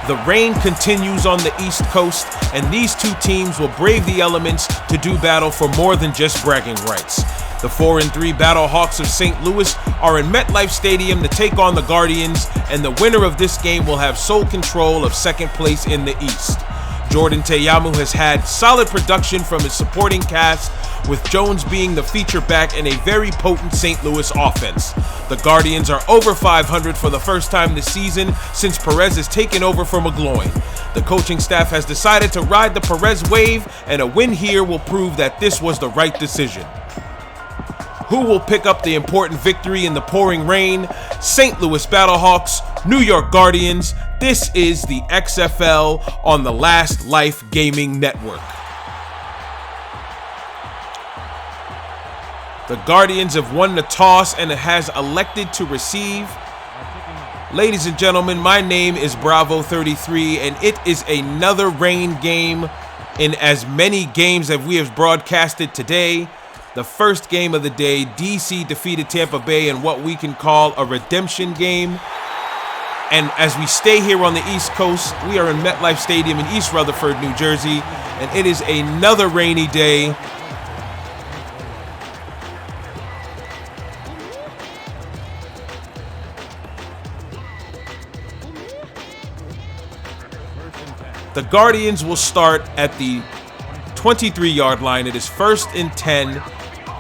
The rain continues on the East Coast, and these two teams will brave the elements to do battle for more than just bragging rights. The 4-3 Battlehawks of St. Louis are in MetLife Stadium to take on the Guardians, and the winner of this game will have sole control of second place in the East. Jordan Teyamu has had solid production from his supporting cast, with Jones being the feature back in a very potent St. Louis offense. The Guardians are over 500 for the first time this season since Perez has taken over for McGloin. The coaching staff has decided to ride the Perez wave, and a win here will prove that this was the right decision. Who will pick up the important victory in the pouring rain? St. Louis Battlehawks, New York Guardians. This is the XFL on the Last Life Gaming Network. The Guardians have won the toss and has elected to receive. Ladies and gentlemen, my name is Bravo33, and it is another rain game in as many games that we have broadcasted today. The first game of the day, DC defeated Tampa Bay in what we can call a redemption game. And as we stay here on the East Coast, we are in MetLife Stadium in East Rutherford, New Jersey, and it is another rainy day. The Guardians will start at the 23-yard line. It is 1st and 10.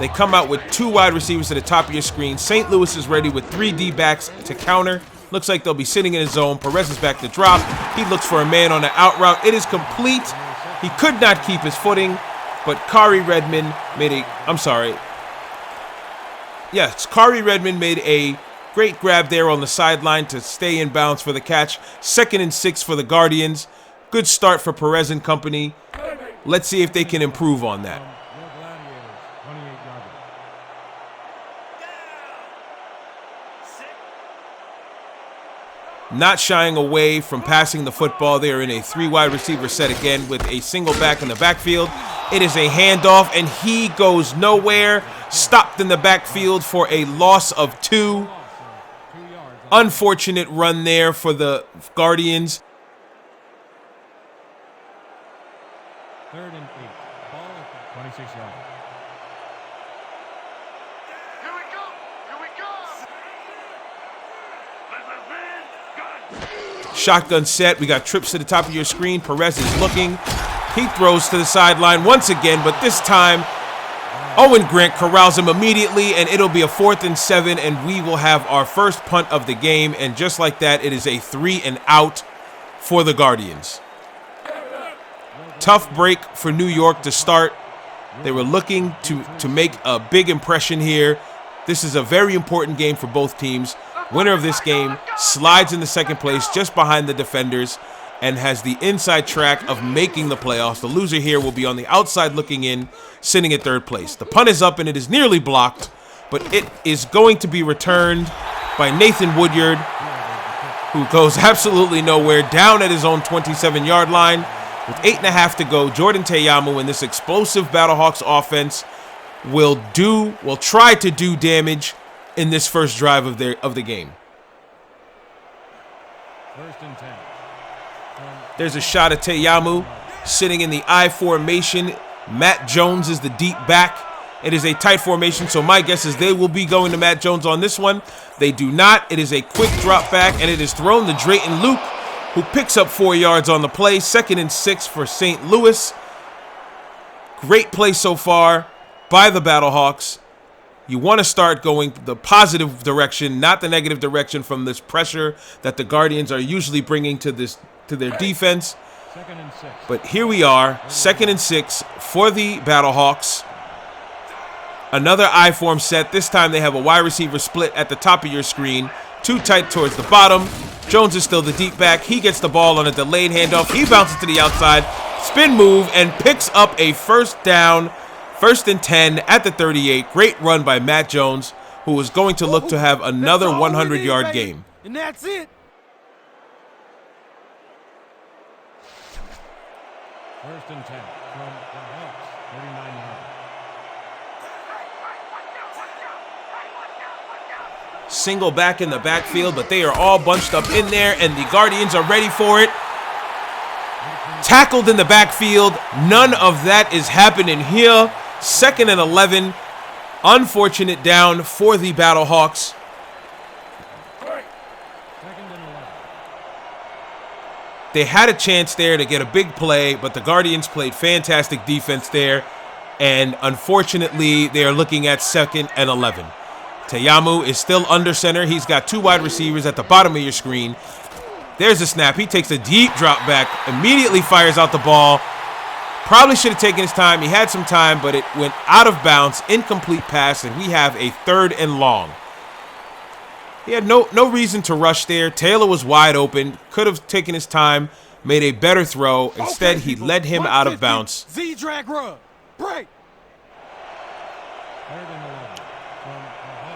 They come out with two wide receivers to the top of your screen. St. Louis is ready with 3 D-backs to counter. Looks like they'll be sitting in his zone. Perez is back to drop. He looks for a man on the out route. It is complete. He could not keep his footing, but Kari Redmond made a great grab there on the sideline to stay in bounds for the catch. 2nd and 6 for the Guardians. Good start for Perez and company. Let's see if they can improve on that. Not shying away from passing the football. They are in a 3 wide receiver set again with a single back in the backfield. It is a handoff, and he goes nowhere. Stopped in the backfield for a loss of 2. Unfortunate run there for the Guardians. 3rd and 8. Ball at 26 yards. Here we go! Shotgun set. We got trips to the top of your screen. Perez is looking. He throws to the sideline once again, but this time Owen Grant corrals him immediately, and it'll be a 4th and 7, and we will have our first punt of the game. And just like that, it is a 3 and out for the Guardians. Tough break for New York to start. They were looking to make a big impression here. This is a very important game for both teams. Winner of this game slides into second place just behind the defenders and has the inside track of making the playoffs. The loser here will be on the outside looking in, sitting at 3rd place. The punt is up and it is nearly blocked, but it is going to be returned by Nathan Woodyard, who goes absolutely nowhere, down at his own 27-yard line. With 8.5 to go, Jordan Teyamu and this explosive Battlehawks offense will try to do damage in this first drive of the game. 1st and 10. There's a shot at Teyamu sitting in the I formation. Matt Jones is the deep back. It is a tight formation, so my guess is they will be going to Matt Jones on this one. They do not. It is a quick drop back, and it is thrown to Drayton Luke, who picks up 4 yards on the play. 2nd and 6 for St. Louis. Great play so far by the Battlehawks. You want to start going the positive direction, not the negative direction from this pressure that the Guardians are usually bringing to their defense. 2nd and 6. But here we are, 2nd and 6 for the Battlehawks. Another I-form set. This time they have a wide receiver split at the top of your screen. Too tight towards the bottom. Jones is still the deep back. He gets the ball on a delayed handoff. He bounces to the outside, spin move, and picks up a 1st down. 1st and 10 at the 38. Great run by Matt Jones, who is going to look to have another 100-yard game. And that's it. 1st and 10 from the Hawks, 39 yards. Single back in the backfield, but they are all bunched up in there, and the Guardians are ready for it. Tackled in the backfield. None of that is happening here. 2nd and 11. Unfortunate down for the Battlehawks. They had a chance there to get a big play, but the Guardians played fantastic defense there. And unfortunately, they are looking at 2nd and 11. Teyamu is still under center. He's got 2 wide receivers at the bottom of your screen. There's a snap. He takes a deep drop back, immediately fires out the ball. Probably should have taken his time. He had some time, but it went out of bounds. Incomplete pass, and we have a 3rd and long. He had no reason to rush there. Taylor was wide open. Could have taken his time, made a better throw. Instead, he led him out of bounds. Z-drag rub. Break.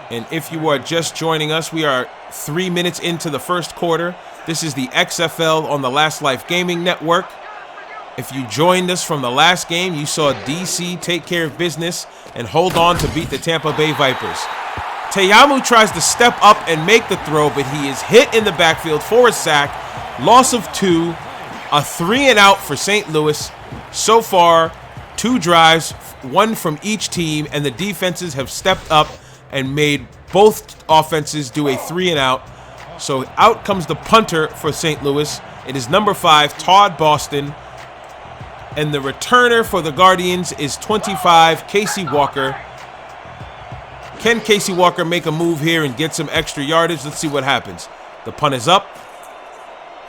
And if you are just joining us, we are 3 minutes into the first quarter. This is the XFL on the Last Life Gaming Network. If you joined us from the last game, you saw DC take care of business and hold on to beat the Tampa Bay Vipers. Teyamu tries to step up and make the throw, but he is hit in the backfield for a sack. Loss of 2, a 3 and out for St. Louis. So far, 2 drives, 1 from each team, and the defenses have stepped up and made both offenses do a 3 and out. So out comes the punter for St. Louis. It is number 5, Todd Boston. And the returner for the Guardians is 25, Casey Walker. Can Casey Walker make a move here and get some extra yardage? Let's see what happens. The punt is up.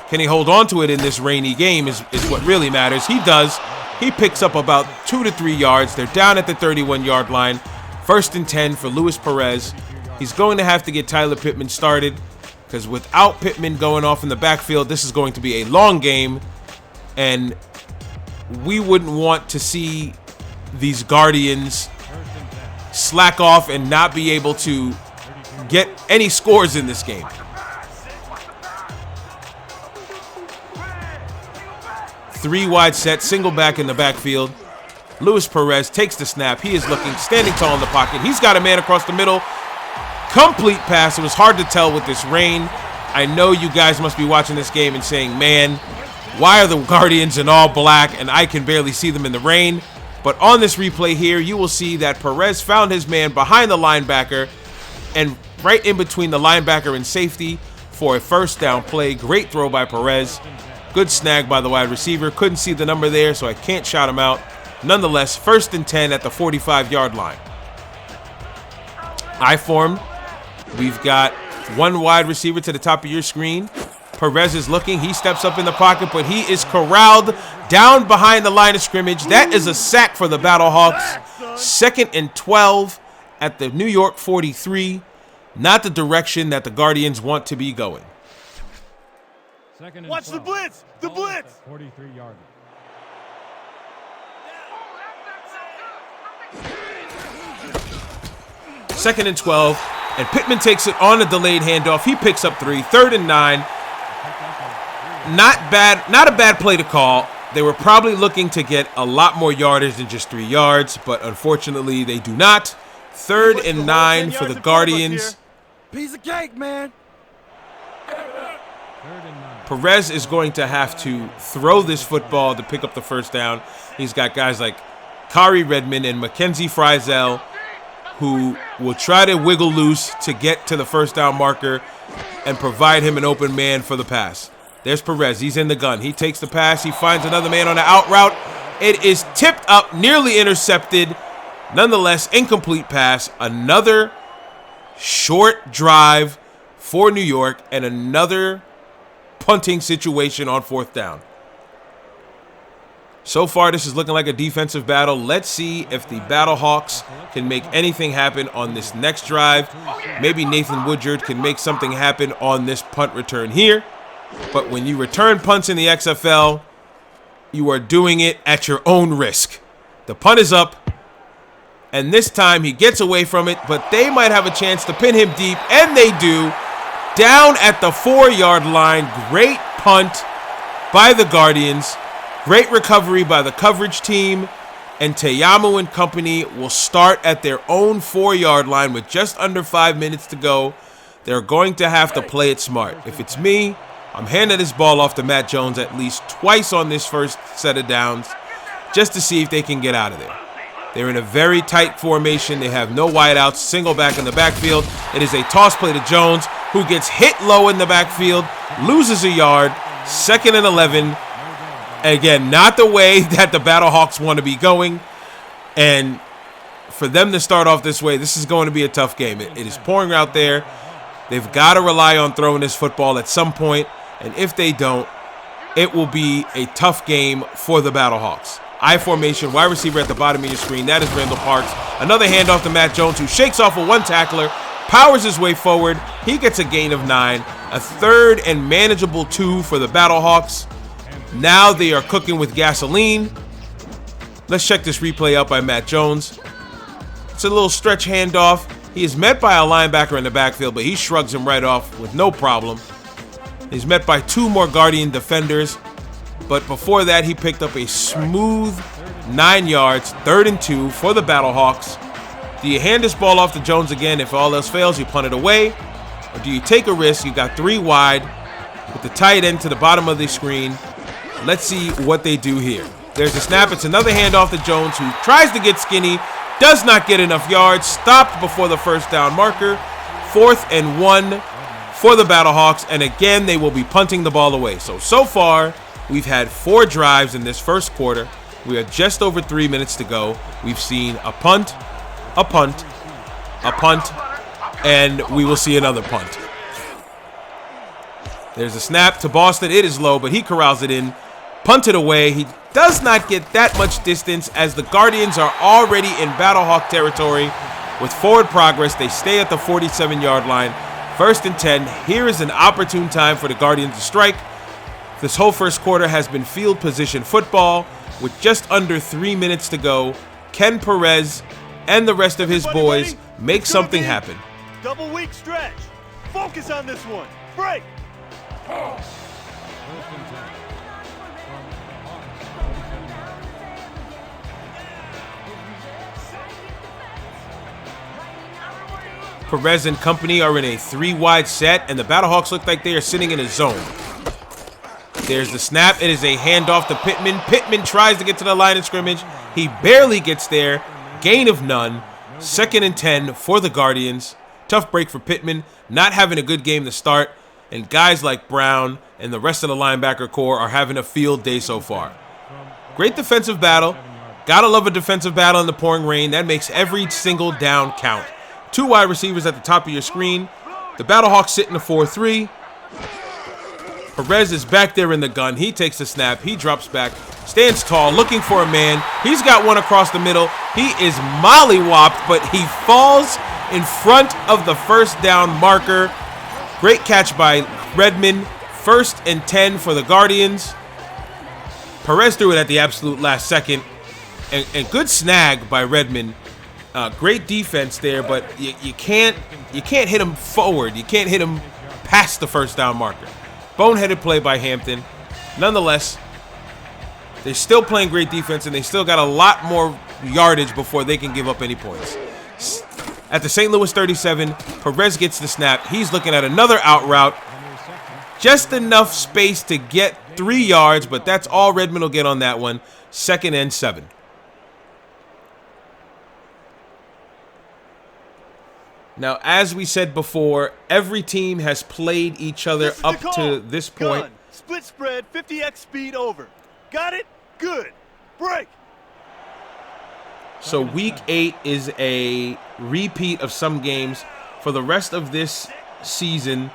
Can he hold on to it in this rainy game is what really matters. He does. He picks up about 2 to 3 yards. They're down at the 31-yard line. 1st and 10 for Luis Perez. He's going to have to get Tyler Pittman started because without Pittman going off in the backfield, this is going to be a long game. And we wouldn't want to see these Guardians slack off and not be able to get any scores in this game. 3 wide set, single back in the backfield. Luis Perez takes the snap. He is looking, standing tall in the pocket. He's got a man across the middle. Complete pass. It was hard to tell with this rain. I know you guys must be watching this game and saying, man, why are the Guardians in all black and I can barely see them in the rain? But on this replay here, you will see that Perez found his man behind the linebacker and right in between the linebacker and safety for a 1st down play. Great throw by Perez. Good snag by the wide receiver. Couldn't see the number there, so I can't shout him out. Nonetheless, 1st and 10 at the 45-yard line. I formed. We've got 1 wide receiver to the top of your screen. Perez is looking. He steps up in the pocket, but he is corralled down behind the line of scrimmage. That is a sack for the Battlehawks. 2nd and 12 at the New York 43. Not the direction that the Guardians want to be going. Watch the blitz! The blitz! 43-yard. Second and 12, and Pittman takes it on a delayed handoff. He picks up 3, 3rd and 9. Not a bad play to call. They were probably looking to get a lot more yardage than just 3 yards, but unfortunately they do not. 3rd and 9 for the Guardians. Piece of cake, man. Perez is going to have to throw this football to pick up the 1st down. He's got guys like Kari Redmond and Mackenzie Frizel who will try to wiggle loose to get to the 1st down marker and provide him an open man for the pass. There's Perez. He's in the gun. He takes the pass. He finds another man on the out route. It is tipped up, nearly intercepted. Nonetheless, incomplete pass. Another short drive for New York and another punting situation on 4th down. So far, this is looking like a defensive battle. Let's see if the Battlehawks can make anything happen on this next drive. Maybe Nathan Woodyard can make something happen on this punt return here. But when you return punts in the XFL, you are doing it at your own risk. The punt is up, and this time he gets away from it, but they might have a chance to pin him deep, and they do. Down at the 4-yard line. Great punt by the Guardians. Great recovery by the coverage team. And Teyamu and company will start at their own 4-yard line with just under 5 minutes to go. They're going to have to play it smart. If it's me, I'm handing this ball off to Matt Jones at least twice on this first set of downs just to see if they can get out of there. They're in a very tight formation. They have no wideouts, single back in the backfield. It is a toss play to Jones, who gets hit low in the backfield, loses a yard, 2nd and 11. Again, not the way that the Battlehawks want to be going. And for them to start off this way, this is going to be a tough game. It is pouring out there. They've got to rely on throwing this football at some point. And if they don't, it will be a tough game for the Battlehawks. I formation, wide receiver at the bottom of your screen. That is Randall Parks. Another handoff to Matt Jones, who shakes off a one tackler, powers his way forward. He gets a gain of 9. A 3rd and manageable 2 for the Battlehawks. Now they are cooking with gasoline. Let's check this replay out by Matt Jones. It's a little stretch handoff. He is met by a linebacker in the backfield, but he shrugs him right off with no problem. He's met by 2 more Guardian defenders. But before that, he picked up a smooth 9 yards, 3rd and 2 for the Battlehawks. Do you hand this ball off to Jones again? If all else fails, you punt it away. Or do you take a risk? You got 3 wide with the tight end to the bottom of the screen. Let's see what they do here. There's a snap. It's another handoff to Jones, who tries to get skinny, does not get enough yards, stopped before the first down marker. 4th and 1 for the Battlehawks. And again, they will be punting the ball away. So far, we've had 4 drives in this first quarter. We are just over 3 minutes to go. We've seen a punt, a punt, a punt, and we will see another punt. There's a snap to Boston. It is low, but he corrals it in. Punted away. He does not get that much distance as the Guardians are already in Battlehawk territory with forward progress. They stay at the 47-yard line. 1st and 10. Here is an opportune time for the Guardians to strike. This whole first quarter has been field position football. With just under 3 minutes to go, Ken Perez and the rest of his boys make something happen. Double weak stretch. Focus on this one. Break. Perez and company are in a 3-wide set, and the Battlehawks look like they are sitting in a zone. There's the snap. It is a handoff to Pittman. Pittman tries to get to the line of scrimmage. He barely gets there. Gain of none. 2nd and 10 for the Guardians. Tough break for Pittman. Not having a good game to start. And guys like Brown and the rest of the linebacker core are having a field day so far. Great defensive battle. Gotta love a defensive battle in the pouring rain. That makes every single down count. 2 wide receivers at the top of your screen. The Battlehawks sit in the 4-3. Perez is back there in the gun. He takes the snap. He drops back. Stands tall, looking for a man. He's got one across the middle. He is mollywopped, but he falls in front of the first down marker. Great catch by Redmond. 1st and 10 for the Guardians. Perez threw it at the absolute last second. And good snag by Redmond. Great defense there, but you can't hit him forward. You can't hit him past the first down marker. Boneheaded play by Hampton. Nonetheless, they're still playing great defense, and they still got a lot more yardage before they can give up any points. At the St. Louis 37, Perez gets the snap. He's looking at another out route. Just enough space to get 3 yards, but that's all Redmond will get on that one. 2nd and 7. Now, as we said before, every team has played each other up to this point. Gun. Split spread, 50x speed over. Got it? Good. Break. So week 8 is a repeat of some games. For the rest of this season,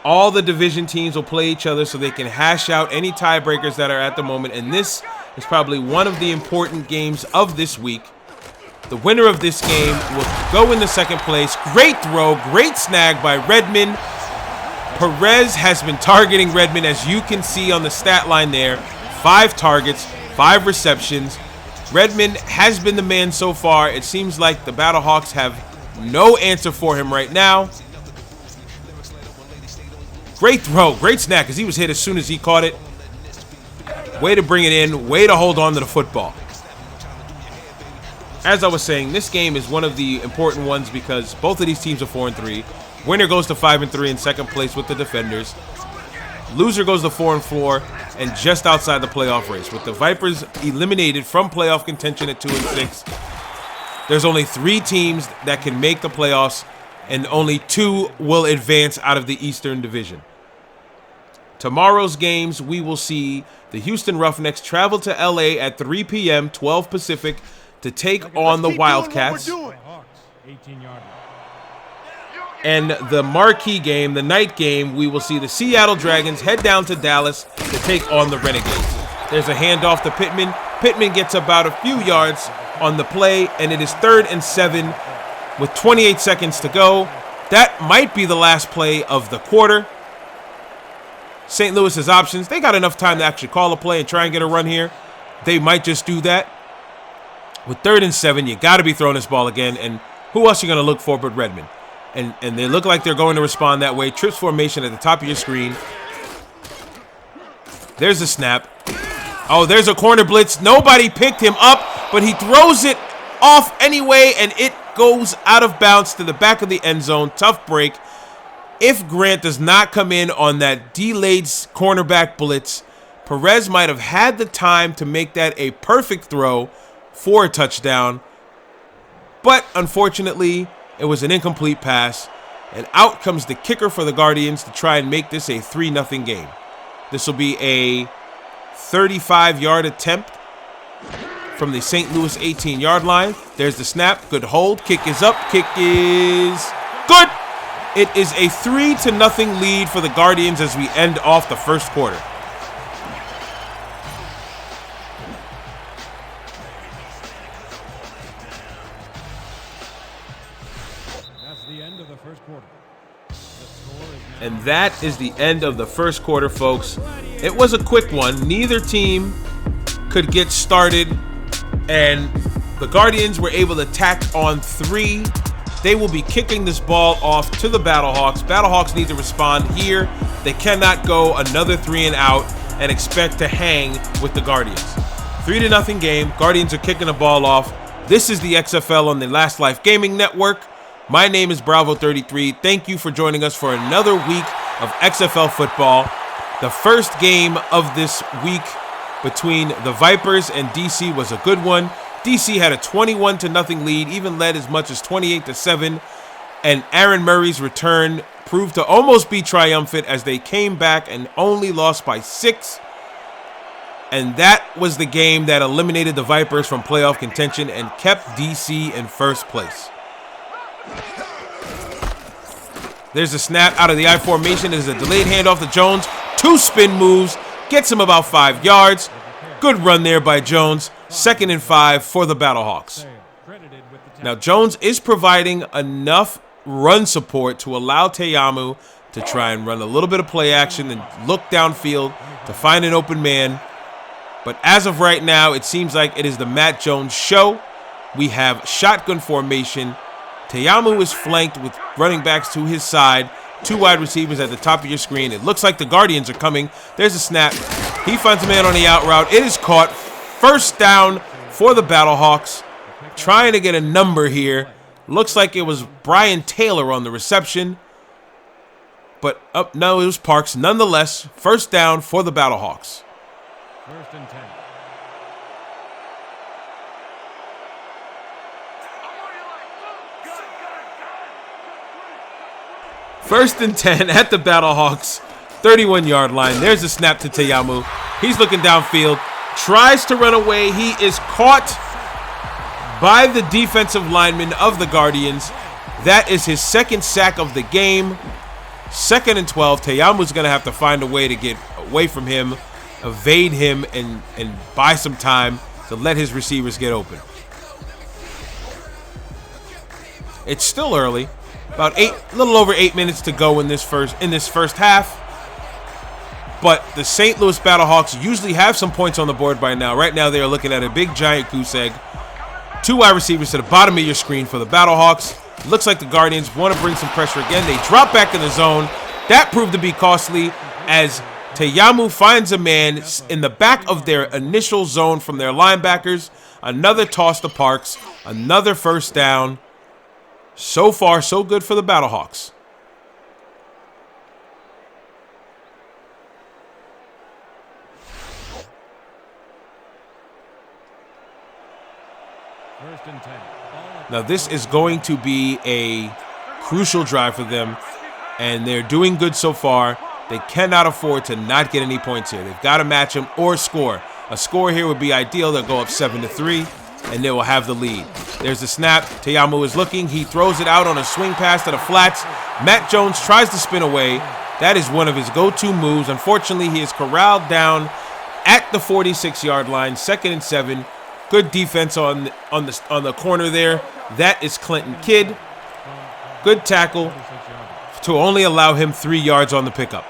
all the division teams will play each other so they can hash out any tiebreakers that are at the moment. And this is probably one of the important games of this week. The winner of this game will go in the 2nd place. Great throw, great snag by Redmond. Perez has been targeting Redmond, as you can see on the stat line there. 5 targets, 5 receptions. Redmond has been the man so far. It seems like the Battlehawks have no answer for him right now. Great throw, great snag, because he was hit as soon as he caught it. Way to bring it in, way to hold on to the football. As I was saying, this game is one of the important ones because both of these teams are 4-3. Winner goes to 5-3 in 2nd place with the defenders. Loser goes to 4-4 and just outside the playoff race. With the Vipers eliminated from playoff contention at 2-6, there's only 3 teams that can make the playoffs, and only 2 will advance out of the Eastern Division. Tomorrow's games, we will see the Houston Roughnecks travel to LA at 3 p.m., 12 Pacific, to take on the Wildcats. 18-yard. And the marquee game, the night game, we will see the Seattle Dragons head down to Dallas to take on the Renegades. There's a handoff to Pittman. Pittman gets about a few yards on the play, and it is 3rd and 7 with 28 seconds to go. That might be the last play of the quarter. St. Louis's options, they got enough time to actually call a play and try and get a run here. They might just do that. With 3rd and 7, you got to be throwing this ball again, and who else are you going to look for but Redmond? And they look like they're going to respond that way. Trips formation at the top of your screen. There's a snap. Oh, there's a corner blitz. Nobody picked him up, but he throws it off anyway, and it goes out of bounds to the back of the end zone. Tough break. If Grant does not come in on that delayed cornerback blitz, Perez might have had the time to make that a perfect throw for a touchdown. But unfortunately, it was an incomplete pass, and out comes the kicker for the Guardians to try and make this a 3-0 game. This will be a 35-yard attempt from the St. Louis 18-yard line. There's the snap. Good hold. Kick is up. Kick is good. It is a 3-0 lead for the Guardians as we end off the first quarter. And that is the end of the first quarter, folks. It was a quick one. Neither team could get started, and the Guardians were able to tack on 3. They will be kicking this ball off to the Battlehawks. Battlehawks need to respond here. They cannot go another 3 and out and expect to hang with the Guardians. 3-0 game. Guardians are kicking the ball off. This is the XFL on the Last Life Gaming Network. My name is Bravo33. Thank you for joining us for another week of XFL football. The first game of this week between the Vipers and DC was a good one. DC had a 21-0 lead, even led as much as 28-7. And Aaron Murray's return proved to almost be triumphant as they came back and only lost by 6. And that was the game that eliminated the Vipers from playoff contention and kept DC in first place. There's a snap out of the I formation. There's a delayed handoff to Jones. 2 spin moves. Gets him about 5 yards. Good run there by Jones. 2nd and 5 for the Battlehawks. Now, Jones is providing enough run support to allow Teyamu to try and run a little bit of play action and look downfield to find an open man. But as of right now, it seems like it is the Matt Jones show. We have shotgun formation. Teyamu is flanked with running backs to his side. 2 wide receivers at the top of your screen. It looks like the Guardians are coming. There's a snap. He finds a man on the out route. It is caught. First down for the Battlehawks. Trying to get a number here. Looks like it was Brian Taylor on the reception. But no, it was Parks. Nonetheless, first down for the Battlehawks. 1st and 10. First and 10 at the Battlehawks 31-yard line. There's a snap to Teyamu. He's looking downfield. Tries to run away. He is caught by the defensive lineman of the Guardians. That is his 2nd sack of the game. 2nd and 12. Teyamu's going to have to find a way to get away from him, evade him, and buy some time to let his receivers get open. It's still early. About a little over 8 minutes to go in this first half. But the St. Louis Battlehawks usually have some points on the board by now. Right now they are looking at a big giant goose egg. 2 wide receivers to the bottom of your screen for the Battlehawks. Looks like the Guardians want to bring some pressure again. They drop back in the zone. That proved to be costly as Teyamu finds a man in the back of their initial zone from their linebackers. Another toss to Parks. Another first down. So far, so good for the Battlehawks. and 10. Now this is going to be a crucial drive for them, and they're doing good so far. They cannot afford to not get any points here. They've got to match them or score. A score here would be ideal. They'll go up 7-3, and they will have the lead. There's the snap. Teyamu is looking. He throws it out on a swing pass to the flats. Matt Jones tries to spin away. That is one of his go-to moves. Unfortunately, he is corralled down at the 46-yard line, 2nd and 7. Good defense on the corner there. That is Clinton Kidd. Good tackle to only allow him 3 yards on the pickup.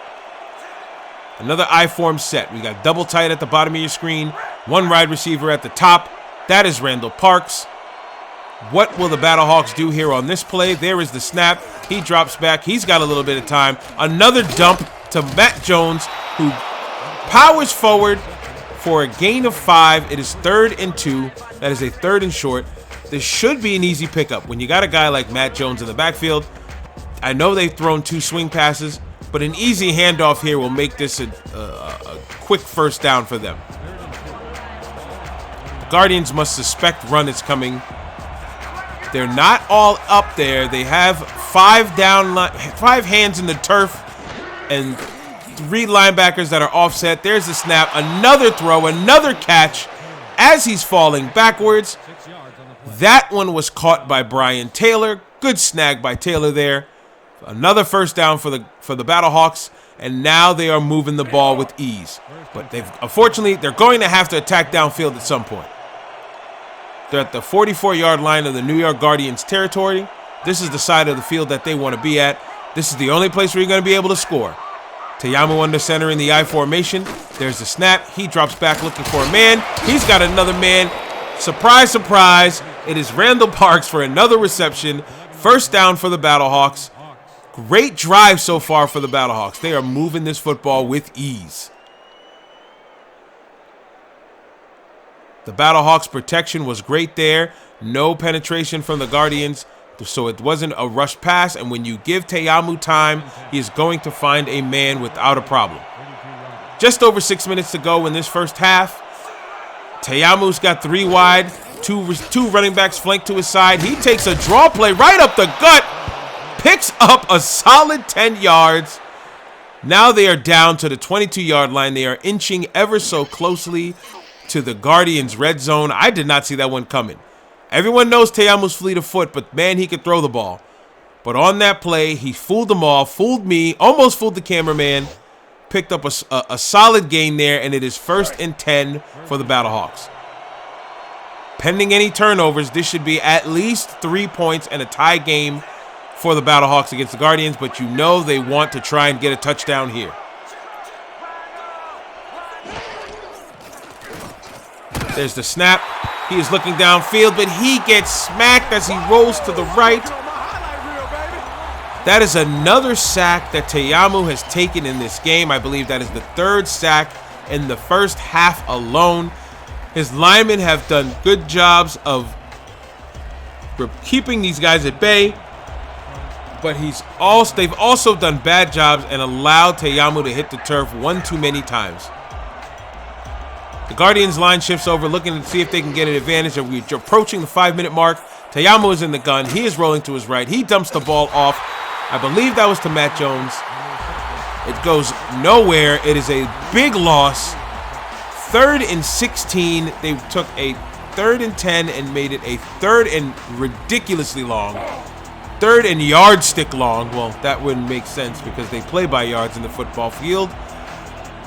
Another I-form set. We got double tight at the bottom of your screen. One wide receiver at the top. That is Randall Parks. What will the Battlehawks do here on this play? There is the snap. He drops back. He's got a little bit of time. Another dump to Matt Jones, who powers forward for a gain of 5. It is 3rd and 2. That is a 3rd and short. This should be an easy pickup. When you got a guy like Matt Jones in the backfield, I know they've thrown 2 swing passes, but an easy handoff here will make this a quick first down for them. The Guardians must suspect run is coming. They're not all up there. They have 5 hands in the turf and 3 linebackers that are offset. There's the snap, another throw, another catch as he's falling backwards. That one was caught by Brian Taylor. Good snag by Taylor there. Another first down for the Battlehawks, and now they are moving the ball with ease. But unfortunately, they're going to have to attack downfield at some point. They're at the 44-yard line of the New York Guardians territory. This is the side of the field that they want to be at. This is the only place where you're going to be able to score. Teyamu under center in the I formation. There's the snap. He drops back looking for a man. He's got another man. Surprise, surprise. It is Randall Parks for another reception. First down for the Battlehawks. Great drive so far for the Battlehawks. They are moving this football with ease. The Battlehawks' protection was great there. No penetration from the Guardians, so it wasn't a rush pass. And when you give Teyamu time, he is going to find a man without a problem. Just over 6 minutes to go in this first half. Teyamu's got 3 wide, two running backs flanked to his side. He takes a draw play right up the gut, picks up a solid 10 yards. Now they are down to the 22-yard line. They are inching ever so closely to the Guardians' red zone. I did not see that one coming. Everyone knows Teyamu's fleet of foot, but man, he could throw the ball. But on that play, he fooled them all, fooled me, almost fooled the cameraman, picked up a solid gain there, and it is 1st and 10 for the Battlehawks. Pending any turnovers, this should be at least 3 points and a tie game for the Battlehawks against the Guardians, but you know they want to try and get a touchdown here. There's the snap. He is looking downfield, but he gets smacked as he rolls to the right. That is another sack that Teyamu has taken in this game. I believe that is the 3rd sack in the first half alone. His linemen have done good jobs of keeping these guys at bay, but they've also done bad jobs and allowed Teyamu to hit the turf one too many times. The Guardians line shifts over, looking to see if they can get an advantage. We're approaching the 5-minute mark. Teyamu is in the gun. He is rolling to his right. He dumps the ball off. I believe that was to Matt Jones. It goes nowhere. It is a big loss. 3rd and 16. They took a 3rd and 10 and made it a 3rd and ridiculously long. 3rd and yardstick long. Well, that wouldn't make sense because they play by yards in the football field.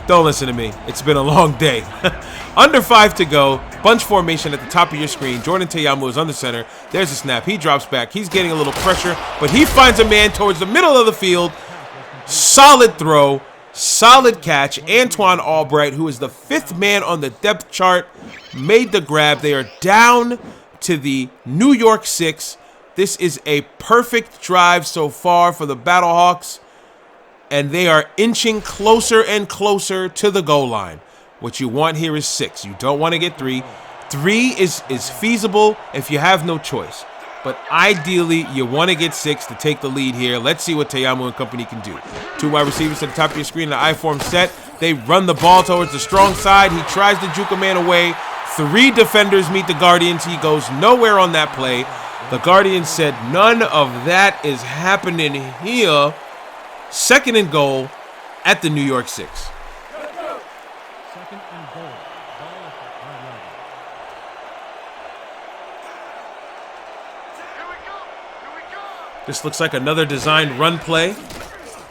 Don't listen to me. It's been a long day. Under 5 to go. Bunch formation at the top of your screen. Jordan Teyamu is under center. There's a snap. He drops back. He's getting a little pressure, but he finds a man towards the middle of the field. Solid throw. Solid catch. Antoine Albright, who is the 5th man on the depth chart, made the grab. They are down to the New York 6. This is a perfect drive so far for the Battlehawks, and they are inching closer and closer to the goal line. What you want here is 6. You don't want to get 3. 3 is feasible if you have no choice. But ideally, you want to get 6 to take the lead here. Let's see what Teyamu and company can do. 2 wide receivers to the top of your screen in the I-form set. They run the ball towards the strong side. He tries to juke a man away. 3 defenders meet the Guardians. He goes nowhere on that play. The Guardians said none of that is happening here. 2nd and goal at the New York 6. 2nd and goal. Ball at the 5-yard line. This looks like another designed run play.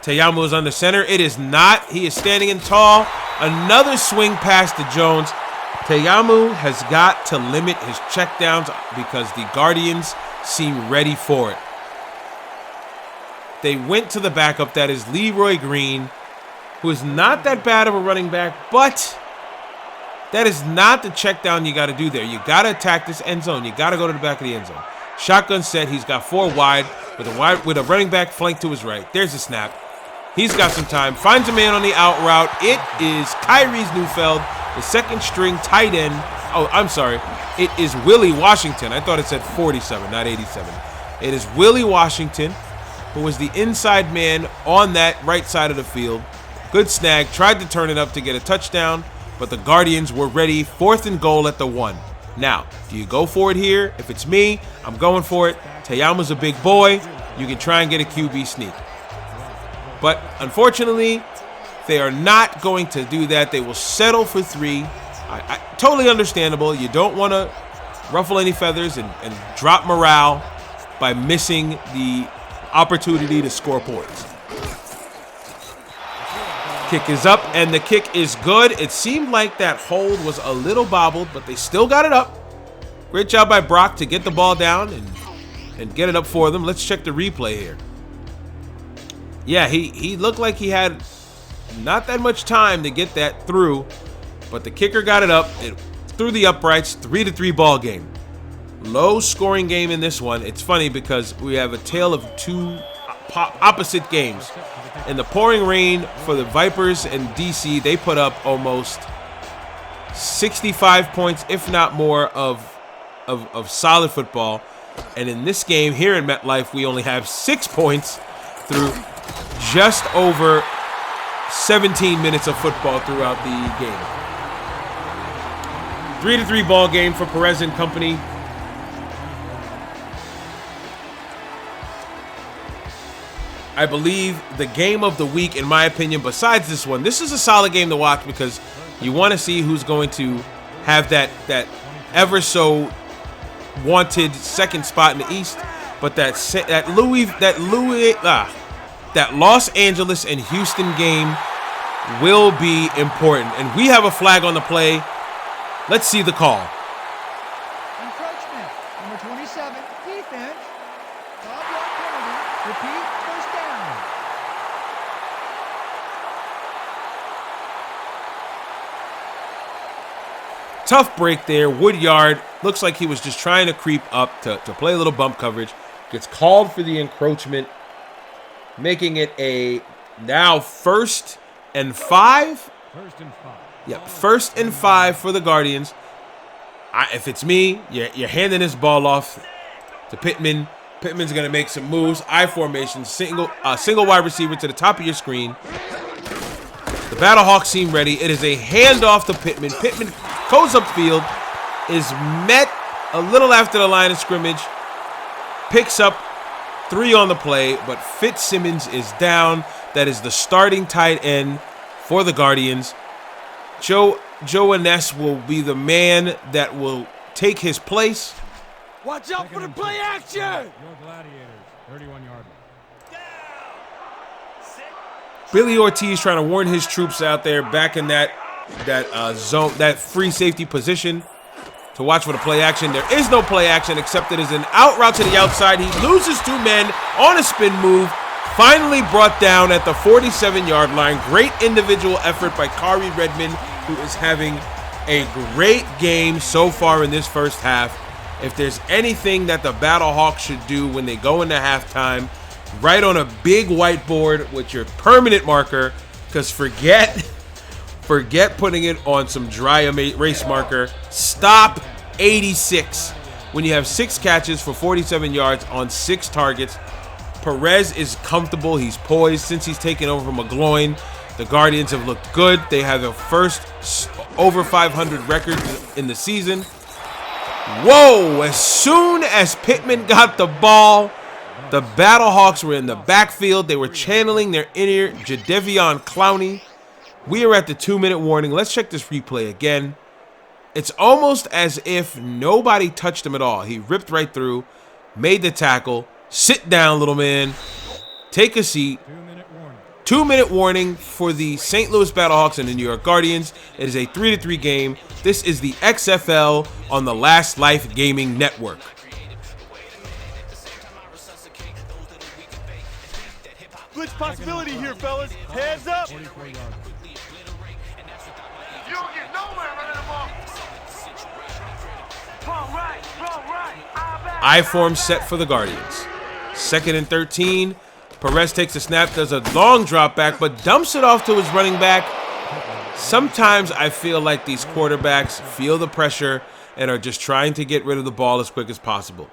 Teyamu is under center. It is not. He is standing in tall. Another swing pass to Jones. Teyamu has got to limit his checkdowns because the Guardians seem ready for it. They went to the backup. That is Leroy Green, who is not that bad of a running back, but that is not the check down you got to do there. You got to attack this end zone. You got to go to the back of the end zone. Shotgun set. He's got 4 wide with a running back flank to his right. There's a snap. He's got some time. Finds a man on the out route. It is Kyrie's Neufeld, the 2nd string tight end. Oh, I'm sorry. It is Willie Washington. I thought it said 47, not 87. It is Willie Washington, who was the inside man on that right side of the field. Good snag. Tried to turn it up to get a touchdown, but the Guardians were ready. 4th and goal at the 1. Now, do you go for it here? If it's me, I'm going for it. Teyamu's a big boy. You can try and get a QB sneak. But unfortunately, they are not going to do that. They will settle for 3. Totally understandable. You don't want to ruffle any feathers and drop morale by missing the opportunity to score points. Kick is up, and the kick is good. It seemed like that hold was a little bobbled, but they still got it up. Great job by Brock to get the ball down and get it up for them. Let's check the replay here. Yeah, he looked like he had not that much time to get that through, but the kicker got it up. It through the uprights. 3-3 ball game. Low scoring game in this one. It's funny because we have a tale of 2 opposite games. In the pouring rain for the Vipers and DC, they put up almost 65 points, if not more, of solid football. And in this game here in MetLife, we only have 6 points through just over 17 minutes of football throughout the game. 3-3 ball game for Perez and company. I believe the game of the week, in my opinion, besides this one, this is a solid game to watch because you want to see who's going to have that ever so wanted 2nd spot in the East. But that Los Angeles and Houston game will be important. And we have a flag on the play. Let's see the call. Encroachment. Number 27, defense. 5-yard penalty. Repeat, first down. Tough break there. Woodyard looks like he was just trying to creep up to play a little bump coverage. Gets called for the encroachment, making it a now 1st and 5. 1st and 5. Yep, 1st and 5 for the Guardians. If it's me, you're handing this ball off to Pittman. Pittman's going to make some moves. I formation, single wide receiver to the top of your screen. The Battlehawks seem ready. It is a handoff to Pittman. Pittman goes upfield, is met a little after the line of scrimmage, picks up 3 on the play, but Fitzsimmons is down. That is the starting tight end for the Guardians. Joe Ines will be the man that will take his place. Watch out for the play action! Your Gladiators, 31-yard line. Billy Ortiz trying to warn his troops out there back in that zone, that free safety position to watch for the play action. There is no play action except it is an out route to the outside. He loses 2 men on a spin move. Finally brought down at the 47-yard line. Great individual effort by Kari Redmond, who is having a great game so far in this first half. If there's anything that the Battlehawks should do when they go into halftime, write on a big whiteboard with your permanent marker, because forget putting it on some dry erase marker. Stop 86 when you have 6 catches for 47 yards on 6 targets. Perez is comfortable. He's poised since he's taken over from McGloin. The Guardians have looked good. They have their first over 500 record in the season. Whoa, as soon as Pittman got the ball, the Battlehawks were in the backfield. They were channeling their inner Jadeveon Clowney. We are at the 2-minute warning. Let's check this replay again. It's almost as if nobody touched him at all. He ripped right through, made the tackle. Sit down, little man. Take a seat. 2-minute warning for the St. Louis Battlehawks and the New York Guardians. It is a 3-3 game. This is the XFL on the Last Life Gaming Network. Blitz possibility here, fellas. Heads up. I form set for the Guardians. 2nd and 13. Perez takes a snap, does a long drop back, but dumps it off to his running back. Sometimes I feel like these quarterbacks feel the pressure and are just trying to get rid of the ball as quick as possible.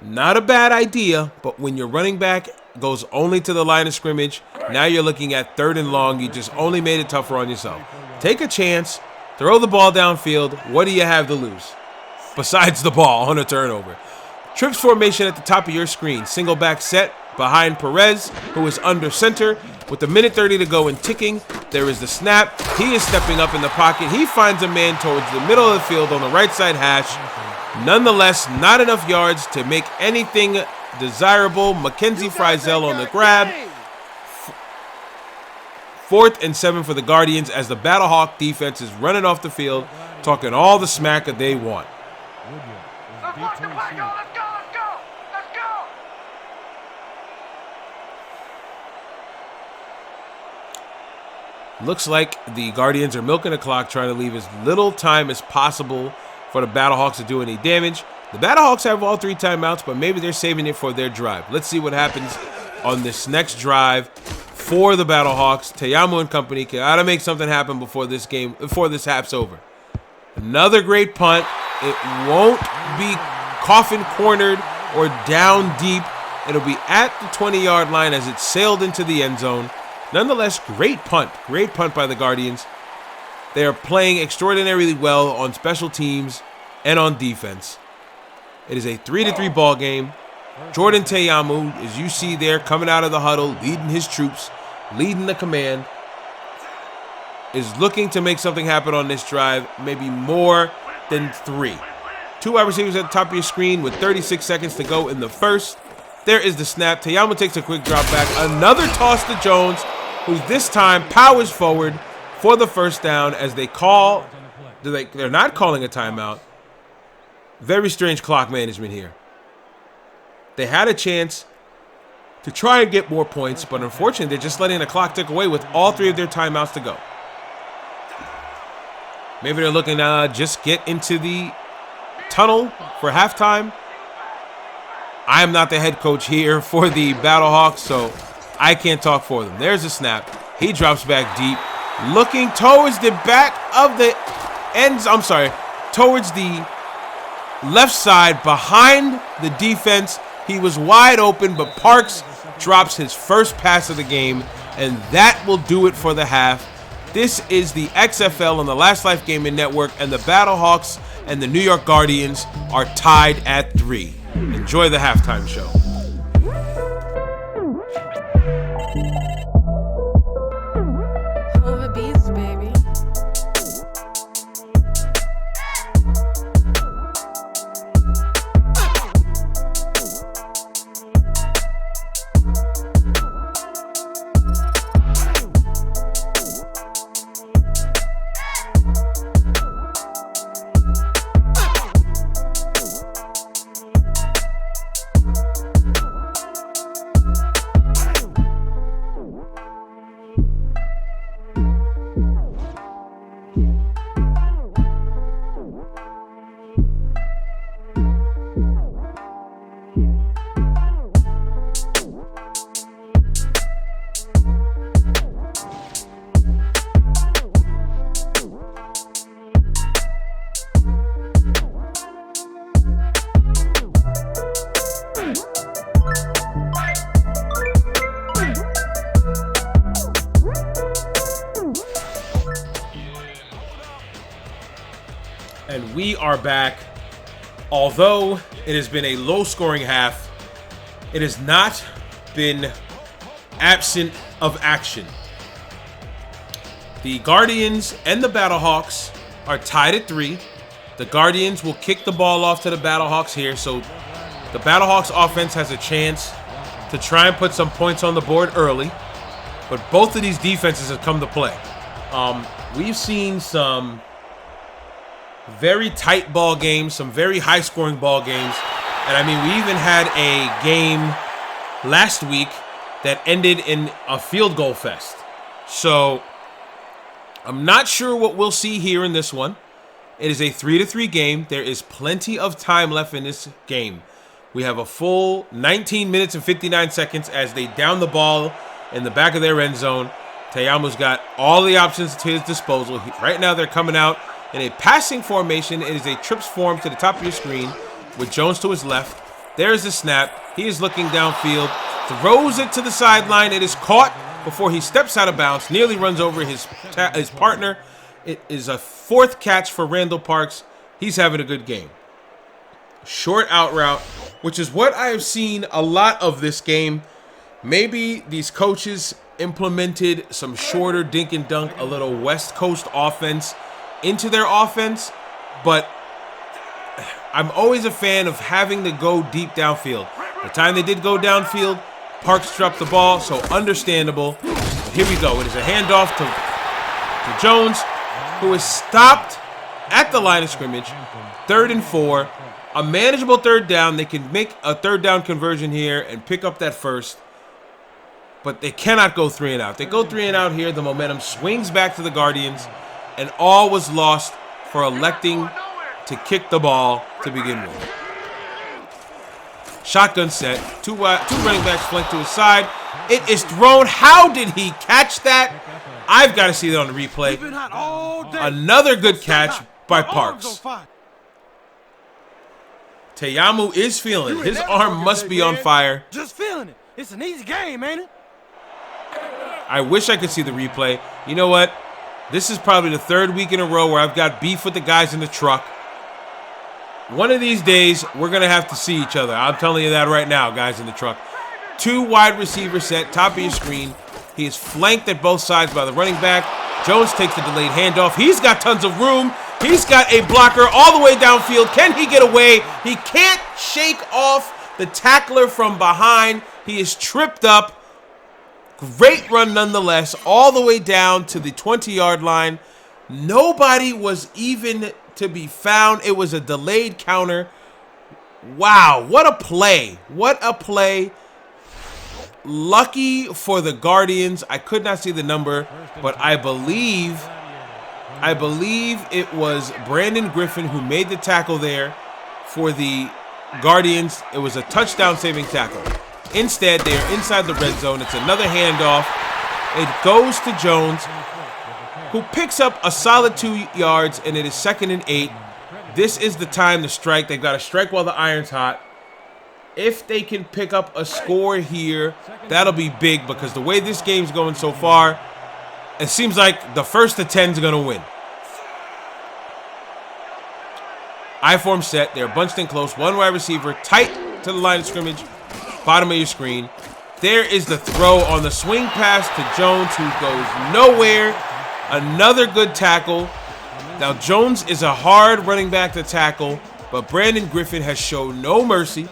Not a bad idea, but when your running back goes only to the line of scrimmage, now you're looking at 3rd and long. You just only made it tougher on yourself. Take a chance, throw the ball downfield. What do you have to lose? Besides the ball on a turnover. Trips formation at the top of your screen. Single back set behind Perez, who is under center. With a minute 30 to go and ticking, there is the snap. He is stepping up in the pocket. He finds a man towards the middle of the field on the right side hash. Nonetheless, not enough yards to make anything desirable. Mackenzie Frizzell on the grab. 4th and 7 for the Guardians as the Battlehawk defense is running off the field, talking all the smack that they want. Looks like the Guardians are milking the clock, trying to leave as little time as possible for the Battlehawks to do any damage. The Battlehawks have all 3 timeouts, but maybe they're saving it for their drive. Let's see what happens on this next drive for the Battlehawks. Teyamu and company gotta make something happen before this half's over. Another great punt. It won't be coffin cornered or down deep. It'll be at the 20-yard line as it sailed into the end zone. Nonetheless, great punt by the Guardians. They are playing extraordinarily well on special teams and on defense. It is a 3-3 ball game. Jordan Teyamu, as you see there, coming out of the huddle, leading his troops, leading the command, is looking to make something happen on this drive, maybe more than 3. 2 wide receivers at the top of your screen with 36 seconds to go in the first. There is the snap. Teyamu takes a quick drop back. Another toss to Jones, who this time powers forward for the first down as they call. They're not calling a timeout. Very strange clock management here. They had a chance to try and get more points, but unfortunately, they're just letting the clock tick away with all 3 of their timeouts to go. Maybe they're looking to just get into the tunnel for halftime. I am not the head coach here for the Battlehawks, so I can't talk for them. There's a snap. He drops back deep, looking towards the back of the ends. I'm sorry, towards the left side behind the defense. He was wide open, but Parks drops his first pass of the game, and that will do it for the half. This is the XFL on the Last Life Gaming Network, and the Battlehawks and the New York Guardians are tied at 3. Enjoy the halftime show. Over beats, baby. And we are back. Although it has been a low-scoring half, it has not been absent of action. The Guardians and the Battlehawks are tied at 3. The Guardians will kick the ball off to the Battlehawks here, so the Battlehawks offense has a chance to try and put some points on the board early. But both of these defenses have come to play. We've seen some very tight ball games, some very high-scoring ball games. And, I mean, we even had a game last week that ended in a field goal fest. So, I'm not sure what we'll see here in this one. It is a 3-3 game. There is plenty of time left in this game. We have a full 19 minutes and 59 seconds as they down the ball in the back of their end zone. Teyamu's got all the options to his disposal. Right now they're coming out in a passing formation. It is a trips form to the top of your screen with Jones to his left. There's the snap. He is looking downfield. Throws it to the sideline. It is caught before he steps out of bounds. Nearly runs over his partner. It is a 4th catch for Randall Parks. He's having a good game. Short out route, which is what I have seen a lot of this game. Maybe these coaches implemented some shorter dink and dunk, a little West Coast offense into their offense, but I'm always a fan of having to go deep downfield. The time they did go downfield, Parks dropped the ball, so understandable. But here we go. It is a handoff to Jones, who is stopped at the line of scrimmage. 3rd and 4. A manageable 3rd down. They can make a 3rd down conversion here and pick up that first. But they cannot go 3 and out. They go 3 and out here. The momentum swings back to the Guardians. And all was lost for electing to kick the ball to begin with. Shotgun set. Two running backs flank to his side. It is thrown. How did he catch that? I've got to see that on the replay. Another good catch by Parks. Teyamu is feeling it. His arm must be on fire. Just feeling it. It's an easy game, ain't it? I wish I could see the replay. You know what? This is probably the 3rd week in a row where I've got beef with the guys in the truck. One of these days, we're going to have to see each other. I'm telling you that right now, guys in the truck. 2 wide receiver set, top of your screen. He is flanked at both sides by the running back. Jones takes the delayed handoff. He's got tons of room. He's got a blocker all the way downfield. Can he get away? He can't shake off the tackler from behind. He is tripped up. Great run nonetheless, all the way down to the 20-yard line. Nobody was even to be found. It was a delayed counter. Wow, what a play. What a play. Lucky for the Guardians. I could not see the number, but I believe it was Brandon Griffin who made the tackle there for the Guardians. It was a touchdown-saving tackle. Instead, they are inside the red zone. It's another handoff. It goes to Jones, who picks up a solid 2 yards, and it is 2nd and 8. This is the time to strike. They've got to strike while the iron's hot. If they can pick up a score here, that'll be big, because the way this game's going so far, it seems like the first to 10 is going to win. I-form set. They're bunched in close. 1 wide receiver tight to the line of scrimmage. Bottom of your screen. There is the throw on the swing pass to Jones, who goes nowhere. Another good tackle. Now, Jones is a hard running back to tackle, but Brandon Griffin has shown no mercy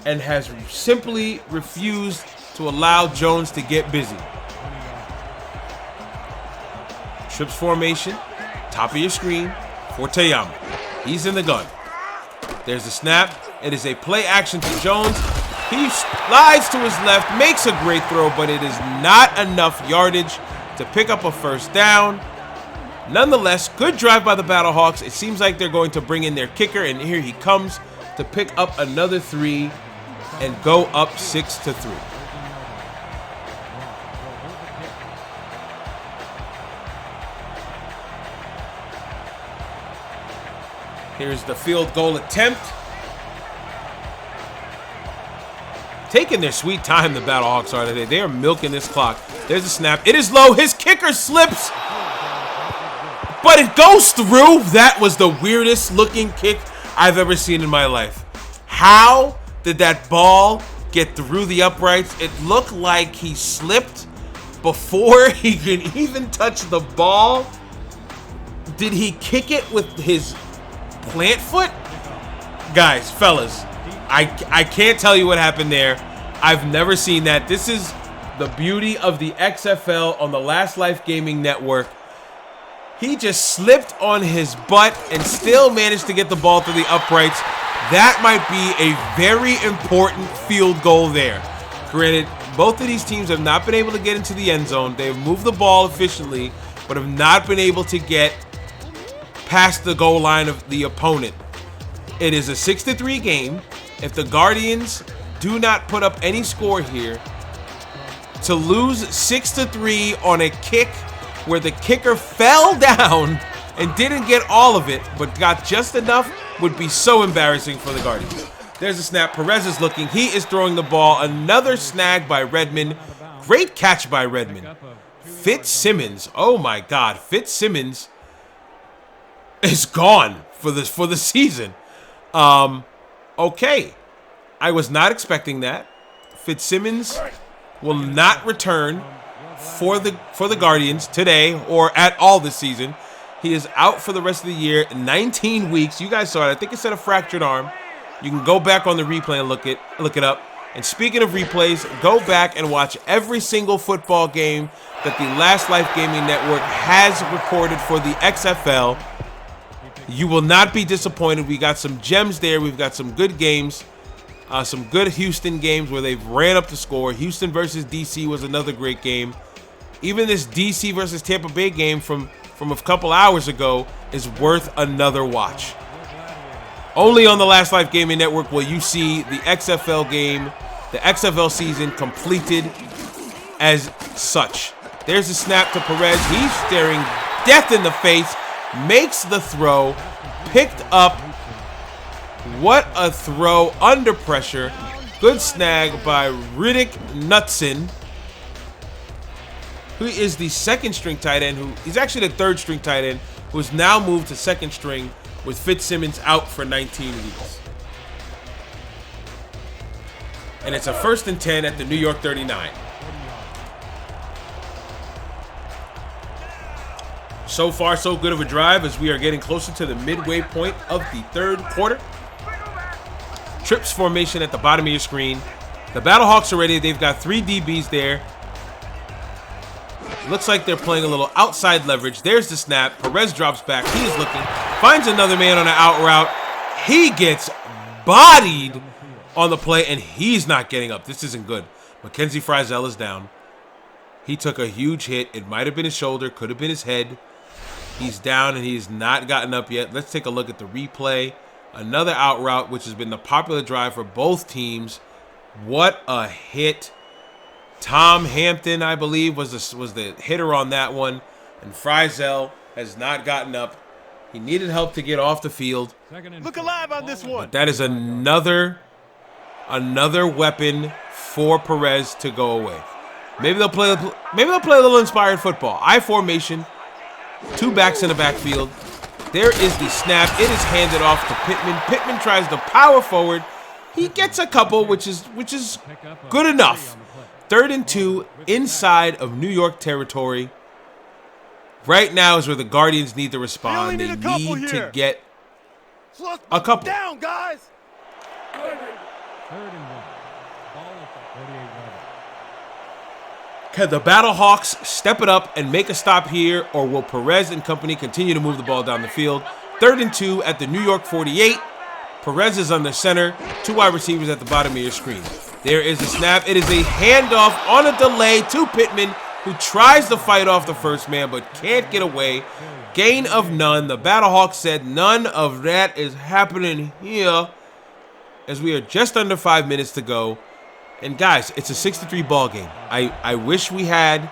and has simply refused to allow Jones to get busy. Trips formation, top of your screen for Teyamu. He's in the gun. There's the snap. It is a play action to Jones. He slides to his left, makes a great throw, but it is not enough yardage to pick up a first down. Nonetheless, good drive by the Battlehawks. It seems like they're going to bring in their kicker, and here he comes to pick up another 3 and go up 6-3. Here's the field goal attempt. Taking their sweet time, the Battlehawks are today. They are milking this clock. There's a snap. It is low. His kicker slips. but it goes through. That was the weirdest looking kick I've ever seen in my life. How did that ball get through the uprights? It looked like he slipped before he could even touch the ball. Did he kick it with his plant foot? Guys, fellas, I can't tell you what happened there. I've never seen that. This is the beauty of the XFL on the Last Life Gaming Network. He just slipped on his butt and still managed to get the ball through the uprights. That might be a very important field goal there. Granted, both of these teams have not been able to get into the end zone. They've moved the ball efficiently, but have not been able to get past the goal line of the opponent. It is a 6-3 game. If the Guardians do not put up any score here, to lose 6-3 on a kick where the kicker fell down and didn't get all of it, but got just enough, would be so embarrassing for the Guardians. There's a snap. Perez is looking. He is throwing the ball. Another snag by Redmond. Great catch by Redmond. Fitzsimmons. Oh my God. Fitzsimmons is gone for the season. Okay. I was not expecting that. Fitzsimmons will not return for the Guardians today or at all this season. He is out for the rest of the year, 19 weeks. You guys saw it. I think it said a fractured arm. You can go back on the replay and look it up. And speaking of replays, go back and watch every single football game that the Last Life Gaming Network has recorded for the XFL. You will not be disappointed. We got some gems there. We've got some good games. Some good Houston games where they've ran up the score. Houston versus DC was another great game. Even this DC versus Tampa Bay game from a couple hours ago is worth another watch. Only on the Last Life Gaming Network will you see the XFL game, the XFL season completed as such. There's a snap to Perez. He's staring death in the face, makes the throw, picked up. What a throw under pressure. Good snag by Riddick Knutson, who is the second string tight end, he's actually the third string tight end, who has now moved to second string with Fitzsimmons out for 19 weeks. And it's a 1st and 10 at the New York 39. So far, so good of a drive as we are getting closer to the midway point of the third quarter. Trips formation at the bottom of your screen. The Battlehawks are ready. They've got 3 DBs there. Looks like they're playing a little outside leverage. There's the snap. Perez drops back. He is looking. Finds another man on an out route. He gets bodied on the play, and he's not getting up. This isn't good. Mackenzie Frizzell is down. He took a huge hit. It might have been his shoulder. Could have been his head. He's down, and he's not gotten up yet. Let's take a look at the replay. Another out route, which has been the popular drive for both teams. What a hit. Tom Hampton, I believe, was the hitter on that one. And Frizzell has not gotten up. He needed help to get off the field. Look alive on this one. But that is another weapon for Perez to go away. Maybe they'll play a little inspired football. I formation, 2 backs in the backfield. There is the snap. It is handed off to Pittman. Pittman tries to power forward. He gets a couple, which is good enough. 3rd and 2 inside of New York territory. Right now is where the Guardians need to respond. They need to get a couple. Down, guys. 3rd and 1. Ball at the 38-yard line. Can the Battlehawks step it up and make a stop here, or will Perez and company continue to move the ball down the field? 3rd and 2 at the New York 48. Perez is under center. 2 wide receivers at the bottom of your screen. There is a snap. It is a handoff on a delay to Pittman, who tries to fight off the first man but can't get away. Gain of none. The Battlehawks said none of that is happening here, as we are just under 5 minutes to go. And guys, it's a 6-3 ball game. I wish we had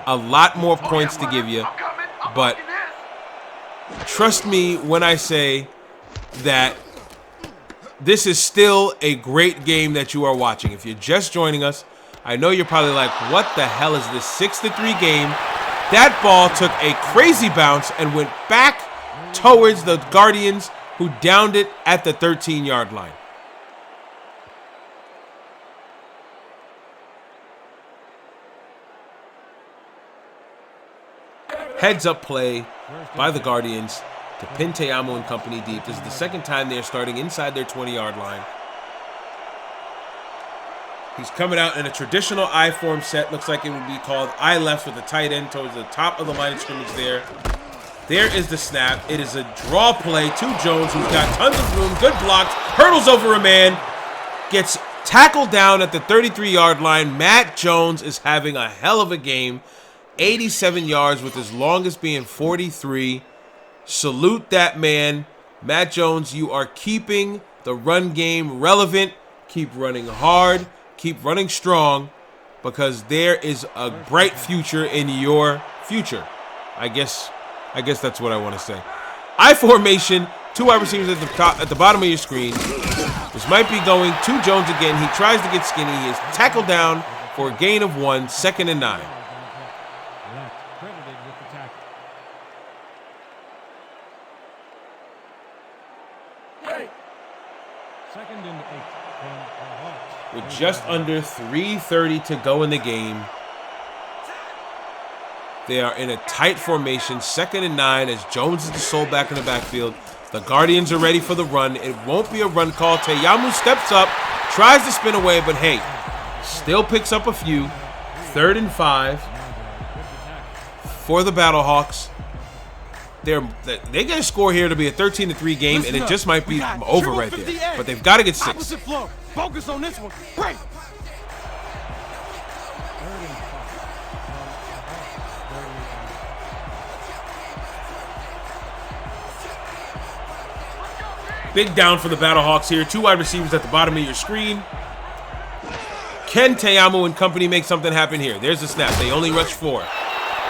a lot more points to give you, but trust me when I say that this is still a great game that you are watching. If you're just joining us, I know you're probably like, what the hell is this 6-3 game That ball took a crazy bounce and went back towards the Guardians, who downed it at the 13-yard line. Heads-up play by the Guardians to pin Te'amu and company deep. This is the second time they're starting inside their 20-yard line. He's coming out in a traditional I-form set. Looks like it would be called I-left with the tight end towards the top of the line of scrimmage there. There is the snap. It is a draw play to Jones, who's got tons of room. Good blocks. Hurdles over a man. Gets tackled down at the 33-yard line. Matt Jones is having a hell of a game. 87 yards with his longest being 43. Salute that man. Matt Jones, you are keeping the run game relevant. Keep running hard. Keep running strong, because there is a bright future in your future. I guess that's what I want to say. I formation, 2 wide receivers at the bottom of your screen. This might be going to Jones again. He tries to get skinny. He is tackled down for a gain of 1, 2nd and 9. Credited with the tackle. Second and 8 from the Hawks. With just under 3:30 to go in the game, they are in a tight formation, 2nd and 9, as Jones is the sole back in the backfield. The Guardians are ready for the run. It won't be a run call. Te'amu steps up, tries to spin away, but hey, still picks up a few. 3rd and 5 for the Battlehawks. They get a score here to be a 13-3 game, and it just might be over right there. But they've got to get 6. Opposite flow. Focus on this one. Break. Big down for the Battlehawks here. 2 wide receivers at the bottom of your screen. Can Te'amu and company make something happen here? There's the snap. They only rush 4.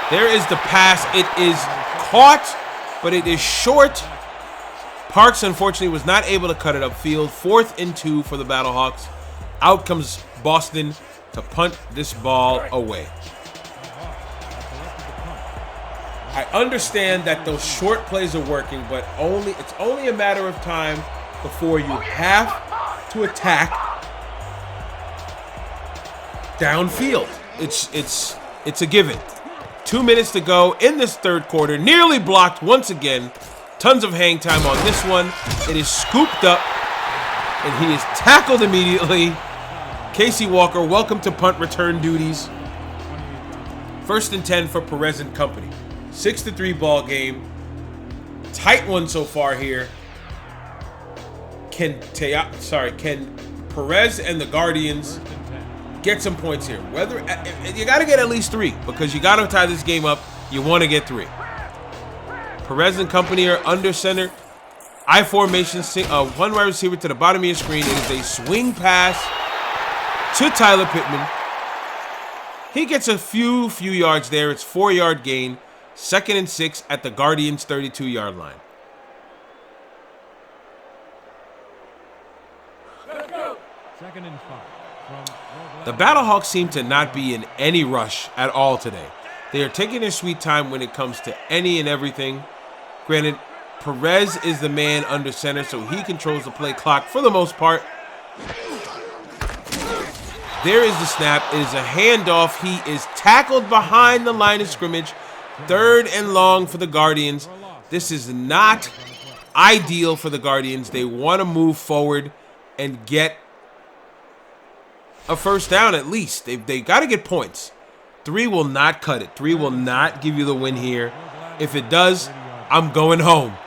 There is the pass. It is caught, but it is short. Parks, unfortunately, was not able to cut it upfield. 4th and 2 for the Battlehawks. Out comes Boston to punt this ball away. I understand that those short plays are working, but it's only a matter of time before you have to attack downfield. It's a given. 2 minutes to go in this 3rd quarter. Nearly blocked once again. Tons of hang time on this one. It is scooped up, and he is tackled immediately. Casey Walker, welcome to punt return duties. 1st and 10 for Perez and company. 6-3 ball game. Tight one so far here. Can Perez and the Guardians get some points here? You got to get at least 3, because you got to tie this game up. You want to get 3. Perez and company are under center. I formation, 1 wide receiver to the bottom of your screen. It is a swing pass to Tyler Pittman. He gets a few yards there. It's 4-yard gain. 2nd and 6 at the Guardians' 32-yard line. Second and 5. The Battlehawks seem to not be in any rush at all today. They are taking their sweet time when it comes to any and everything. Granted, Perez is the man under center, so he controls the play clock for the most part. There is the snap. It is a handoff. He is tackled behind the line of scrimmage. 3rd and long for the Guardians. This is not ideal for the Guardians. They want to move forward and get a 1st down at least. They got to get points. 3 will not cut it. 3 will not give you the win here. If it does, I'm going home.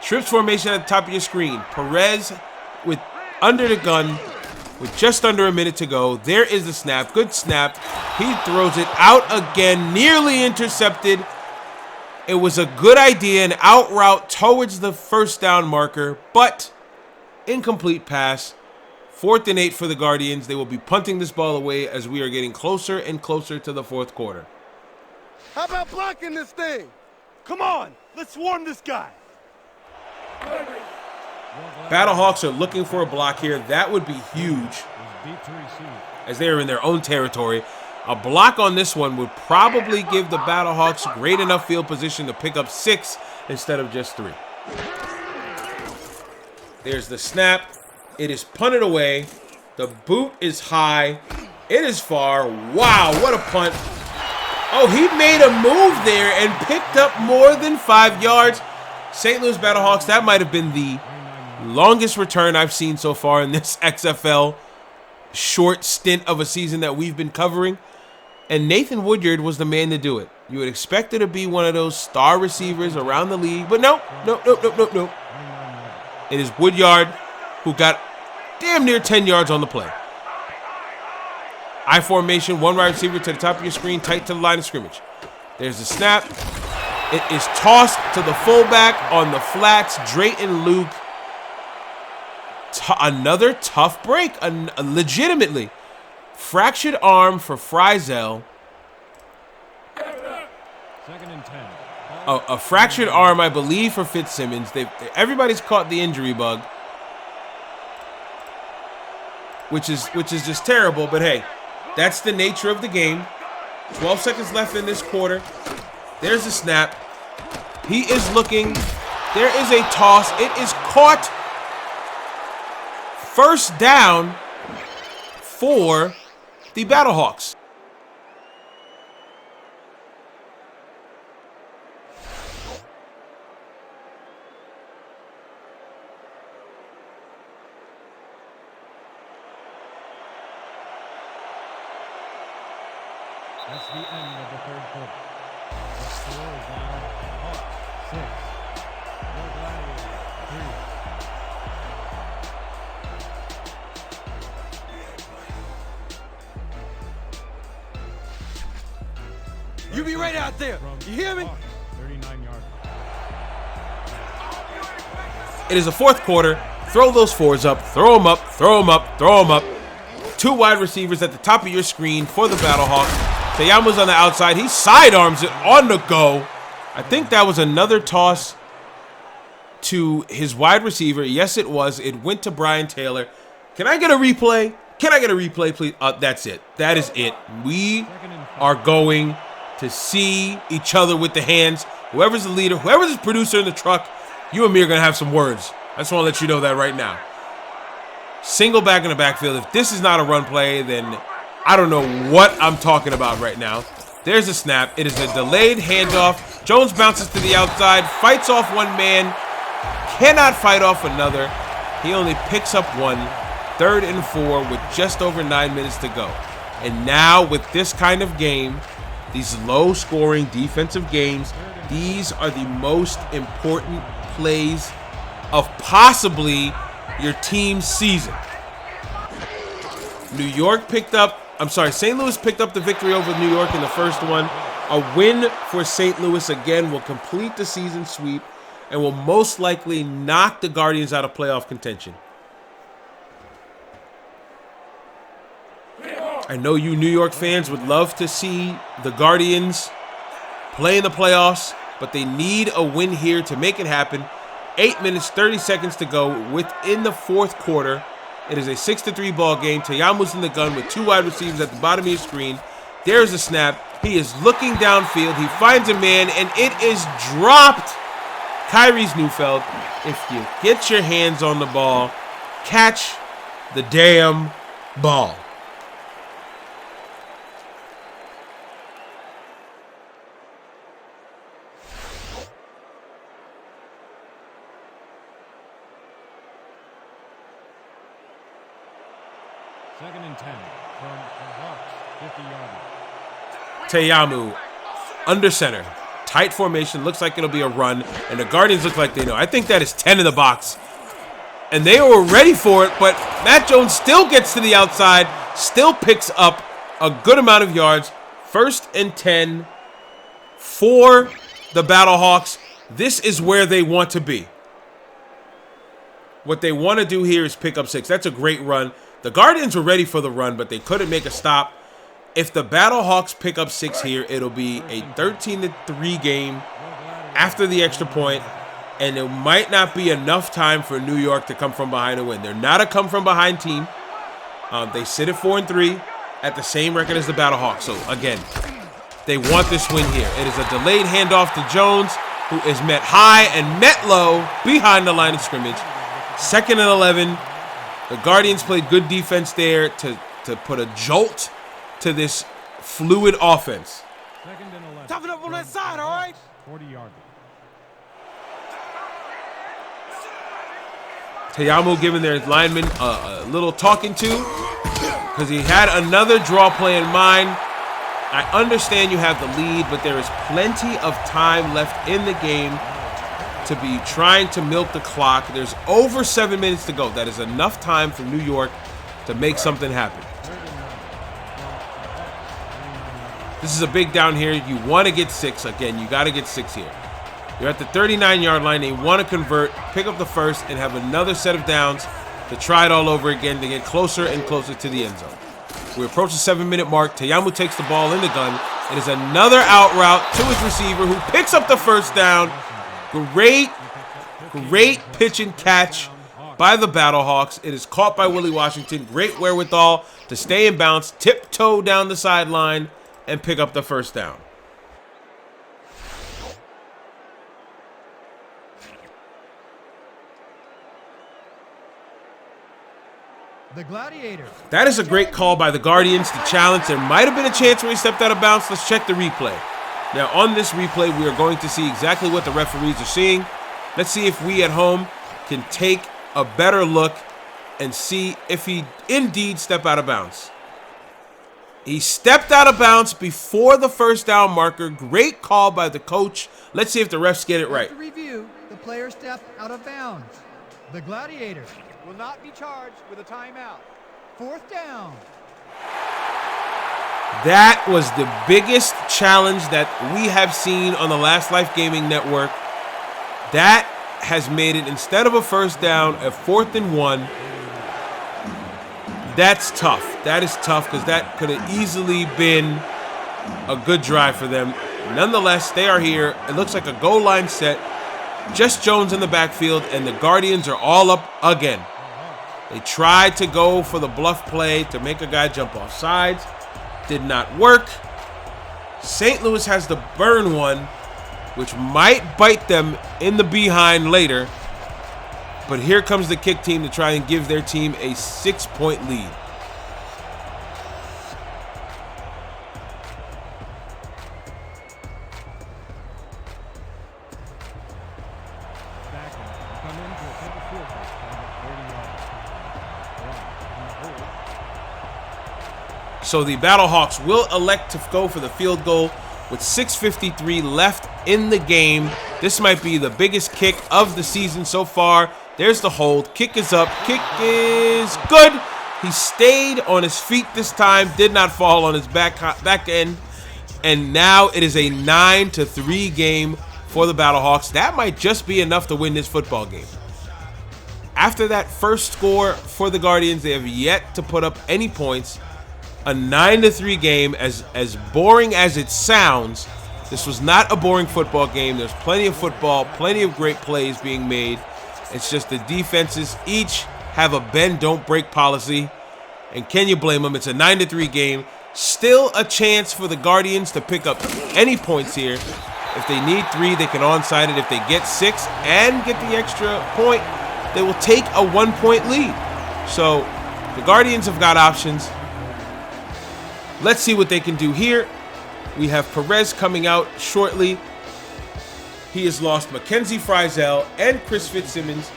Trips formation at the top of your screen. Perez with under the gun with just under a minute to go. There is the snap. Good snap. He throws it out again. Nearly intercepted. It was a good idea. An out route towards the 1st down marker, but incomplete pass. 4th and 8 for the Guardians. They will be punting this ball away as we are getting closer and closer to the 4th quarter. How about blocking this thing? Come on, let's swarm this guy. Battlehawks are looking for a block here. That would be huge, as they are in their own territory. A block on this one would probably give the Battlehawks great enough field position to pick up 6 instead of just 3. There's the snap. It is punted away. The boot is high. It is far. Wow, what a punt. Oh, he made a move there and picked up more than 5 yards. St. Louis Battlehawks, that might have been the longest return I've seen so far in this XFL short stint of a season that we've been covering. And Nathan Woodyard was the man to do it. You would expect it to be one of those star receivers around the league, but no. It is Woodyard who got damn near 10 yards on the play. I formation, 1 wide receiver to the top of your screen, tight to the line of scrimmage. There's the snap. It is tossed to the fullback on the flats. Drayton Luke. Another tough break, legitimately. Fractured arm for Frizel. Second and 10. A fractured arm, I believe, for Fitzsimmons. Everybody's caught the injury bug, which is just terrible. But hey, that's the nature of the game. 12 seconds left in this quarter. There's the snap. He is looking. There is a toss. It is caught. First down for the Battlehawks. That's the end of the third quarter. The score is now Hawks 6. The Gladiators 3. You be right out there. You hear me? 39 yards. It is a fourth quarter. Throw those 4s up. Throw them up. Throw them up. Throw them up. 2 wide receivers at the top of your screen for the Battlehawks. Tayamu's on the outside. He sidearms it on the go. I think that was another toss to his wide receiver. Yes, it was. It went to Brian Taylor. Can I get a replay? Can I get a replay, please? That's it. That is it. We are going to see each other with the hands. Whoever's the leader, whoever's the producer in the truck, you and me are going to have some words. I just want to let you know that right now. Single back in the backfield. If this is not a run play, then I don't know what I'm talking about right now. There's a snap. It is a delayed handoff. Jones bounces to the outside, fights off one man, cannot fight off another. He only picks up 1. 3rd and 4 with just over 9 minutes to go. And now with this kind of game, these low-scoring defensive games, these are the most important plays of possibly your team's season. St. Louis picked up the victory over New York in the first one. A win for St. Louis again will complete the season sweep and will most likely knock the Guardians out of playoff contention. I know you New York fans would love to see the Guardians play in the playoffs, but they need a win here to make it happen. 8 minutes, 30 seconds to go within the fourth quarter. It is a 6-3 ball game. Tayamu's in the gun with 2 wide receivers at the bottom of your screen. There's a snap. He is looking downfield. He finds a man, and it is dropped. Kyrie's Neufeld, if you get your hands on the ball, catch the damn ball. Second and 10 from the Hawks 50-yard Tayamu line. under center. Tight formation. Looks like it'll be a run. And the Guardians look like they know. I think that is 10 in the box. And they were ready for it, but Matt Jones still gets to the outside. Still picks up a good amount of yards. 1st and 10 for the Battlehawks. This is where they want to be. What they want to do here is pick up 6. That's a great run. The Guardians were ready for the run, but they couldn't make a stop. If the Battlehawks pick up 6 here, it'll be a 13-3 game after the extra point, and it might not be enough time for New York to come from behind and win. They're not a come-from-behind team. They sit at 4-3. at the same record as the Battlehawks. So again, they want this win here. It is a delayed handoff to Jones, who is met high and met low behind the line of scrimmage. 2nd and 11. The Guardians played good defense there to put a jolt to this fluid offense. 2nd and 11. Toughen up on that side, all right? 40-yard. Teyamu giving their lineman a little talking to because he had another draw play in mind. I understand you have the lead, but there is plenty of time left in the game to be trying to milk the clock. There's over 7 minutes to go. That is enough time for New York to make something happen. This is a big down here. You want to get 6. Again, you got to get 6 here. You're at the 39-yard line. They want to convert, pick up the first, and have another set of downs to try it all over again to get closer and closer to the end zone. We approach the 7-minute mark. Teyamu takes the ball in the gun. It is another out route to his receiver, who picks up the first down. Great pitch and catch by the Battlehawks. It is caught by Willie Washington. Great wherewithal to stay in bounds, tiptoe down the sideline, and pick up the first down. The Gladiators. That is a great call by the Guardians to challenge. There might have been a chance where he stepped out of bounds. Let's check the replay. Now, on this replay, we are going to see exactly what the referees are seeing. Let's see if we at home can take a better look and see if he indeed stepped out of bounds. He stepped out of bounds before the first down marker. Great call by the coach. Let's see if the refs get it right. To review, the player stepped out of bounds. The Gladiators Will not be charged with a timeout. 4th down. That was the biggest challenge that we have seen on the Last Life Gaming Network. That has made it, instead of a first down, a 4th and 1. That's tough. That is tough because that could have easily been a good drive for them. Nonetheless, they are here. It looks like a goal line set. Just Jones in the backfield, and the Guardians are all up again. They tried to go for the bluff play to make a guy jump off sides. Did not work. St. Louis has the burn one, which might bite them in the behind later. But here comes the kick team to try and give their team a 6-point lead. So the Battlehawks will elect to go for the field goal with 6:53 left in the game. This might be the biggest kick of the season so far. There's the hold. Kick is up. Kick is good. He stayed on his feet this time. Did not fall on his back end. And now it is a 9-3 game for the Battlehawks. That might just be enough to win this football game. After that first score for the Guardians, they have yet to put up any points. A 9-3 game, as boring as it sounds, this was not a boring football game. There's plenty of football, plenty of great plays being made. It's just the defenses each have a bend, don't break policy. And can you blame them? It's a 9-3 game. Still a chance for the Guardians to pick up any points here. If they need 3, they can onside it. If they get 6 and get the extra point, they will take a 1-point lead. So the Guardians have got options. Let's see what they can do here. We have Perez coming out shortly. He has lost Mackenzie Frizzell and Chris Fitzsimmons.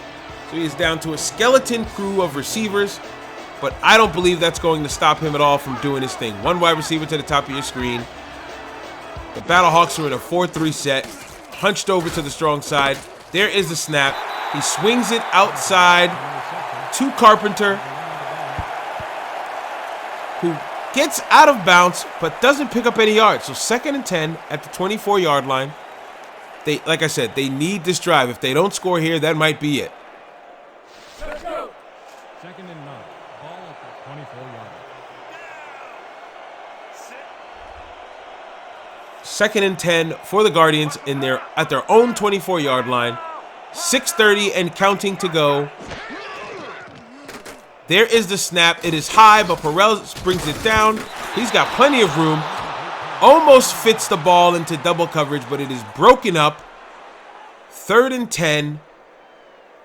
So he is down to a skeleton crew of receivers. But I don't believe that's going to stop him at all from doing his thing. One wide receiver to the top of your screen. The Battlehawks are in a 4-3 set. Hunched over to the strong side. There is the snap. He swings it outside to Carpenter, who gets out of bounds, but doesn't pick up any yards. So 2nd and 10 at the 24-yard line. Like I said, they need this drive. If they don't score here, that might be it. 2nd and 9. Ball at the 24-yard line. 2nd and 10 for the Guardians at their own 24-yard line. 6:30 and counting to go. There is the snap. It is high, but Perez brings it down. He's got plenty of room. Almost fits the ball into double coverage, but it is broken up. 3rd and 10.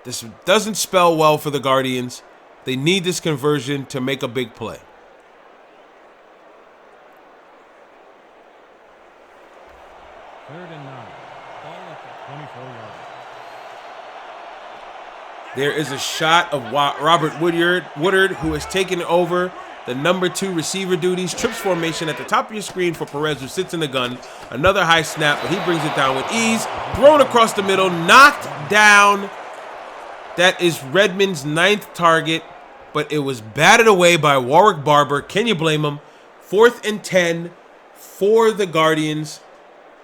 This doesn't spell well for the Guardians. They need this conversion to make a big play. Third and 9. Ball at the 24-yard. There is a shot of Robert Woodard, who has taken over the number 2 receiver duties. Trips formation at the top of your screen for Perez, who sits in the gun. Another high snap, but he brings it down with ease. Thrown across the middle, knocked down. That is Redmond's 9th target, but it was batted away by Warwick Barber. Can you blame him? 4th and 10 for the Guardians.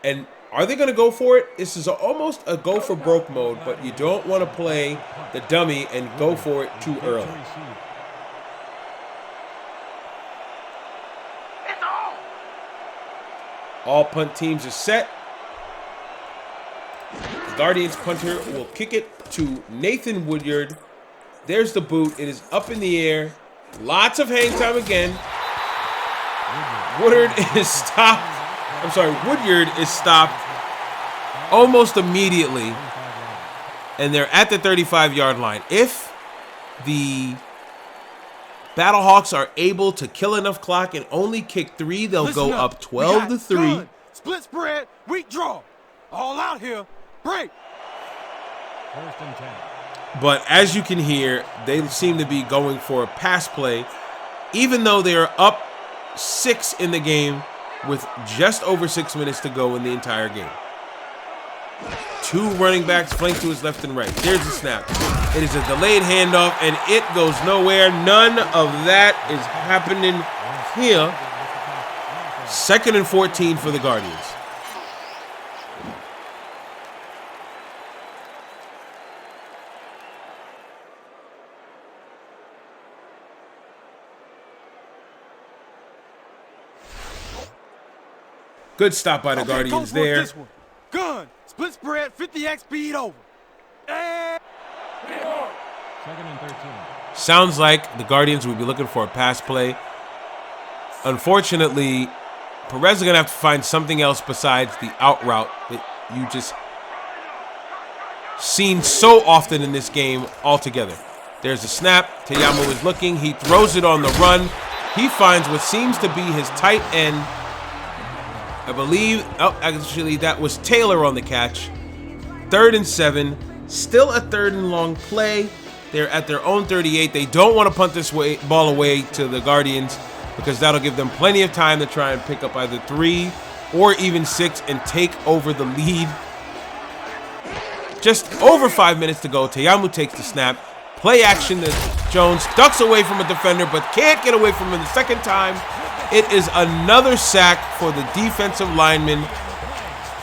And are they going to go for it? This is almost a go for broke mode, but you don't want to play the dummy and go for it too early. All punt teams are set. The Guardians punter will kick it to Nathan Woodyard. There's the boot. It is up in the air. Lots of hang time again. Woodyard is stopped. Woodyard is stopped almost immediately. And they're at the 35-yard line. If the Battlehawks are able to kill enough clock and only kick 3, they'll go up 12-3. Split spread, weak draw. All out here. Break. 1st and 10. But as you can hear, they seem to be going for a pass play, even though they are up 6 in the game with just over 6 minutes to go in the entire game. 2 running backs flank to his left and right. There's the snap. It is a delayed handoff, and it goes nowhere. None of that is happening here. 2nd and 14 for the Guardians. Good stop by the Guardians there. This one. Gun. Split spread, 50x speed over. And 2nd and 13. Sounds like the Guardians would be looking for a pass play. Unfortunately, Perez is going to have to find something else besides the out route that you just seen so often in this game altogether. There's a snap. Teyamu is looking. He throws it on the run. He finds what seems to be his tight end. I believe, actually, that was Taylor on the catch. 3rd and 7. Still a 3rd and long play. They're at their own 38. They don't want to punt this ball away to the Guardians because that'll give them plenty of time to try and pick up either 3 or even 6 and take over the lead. Just over 5 minutes to go. Teyamu takes the snap. Play action to Jones. Ducks away from a defender but can't get away from him the second time. It is another sack for the defensive lineman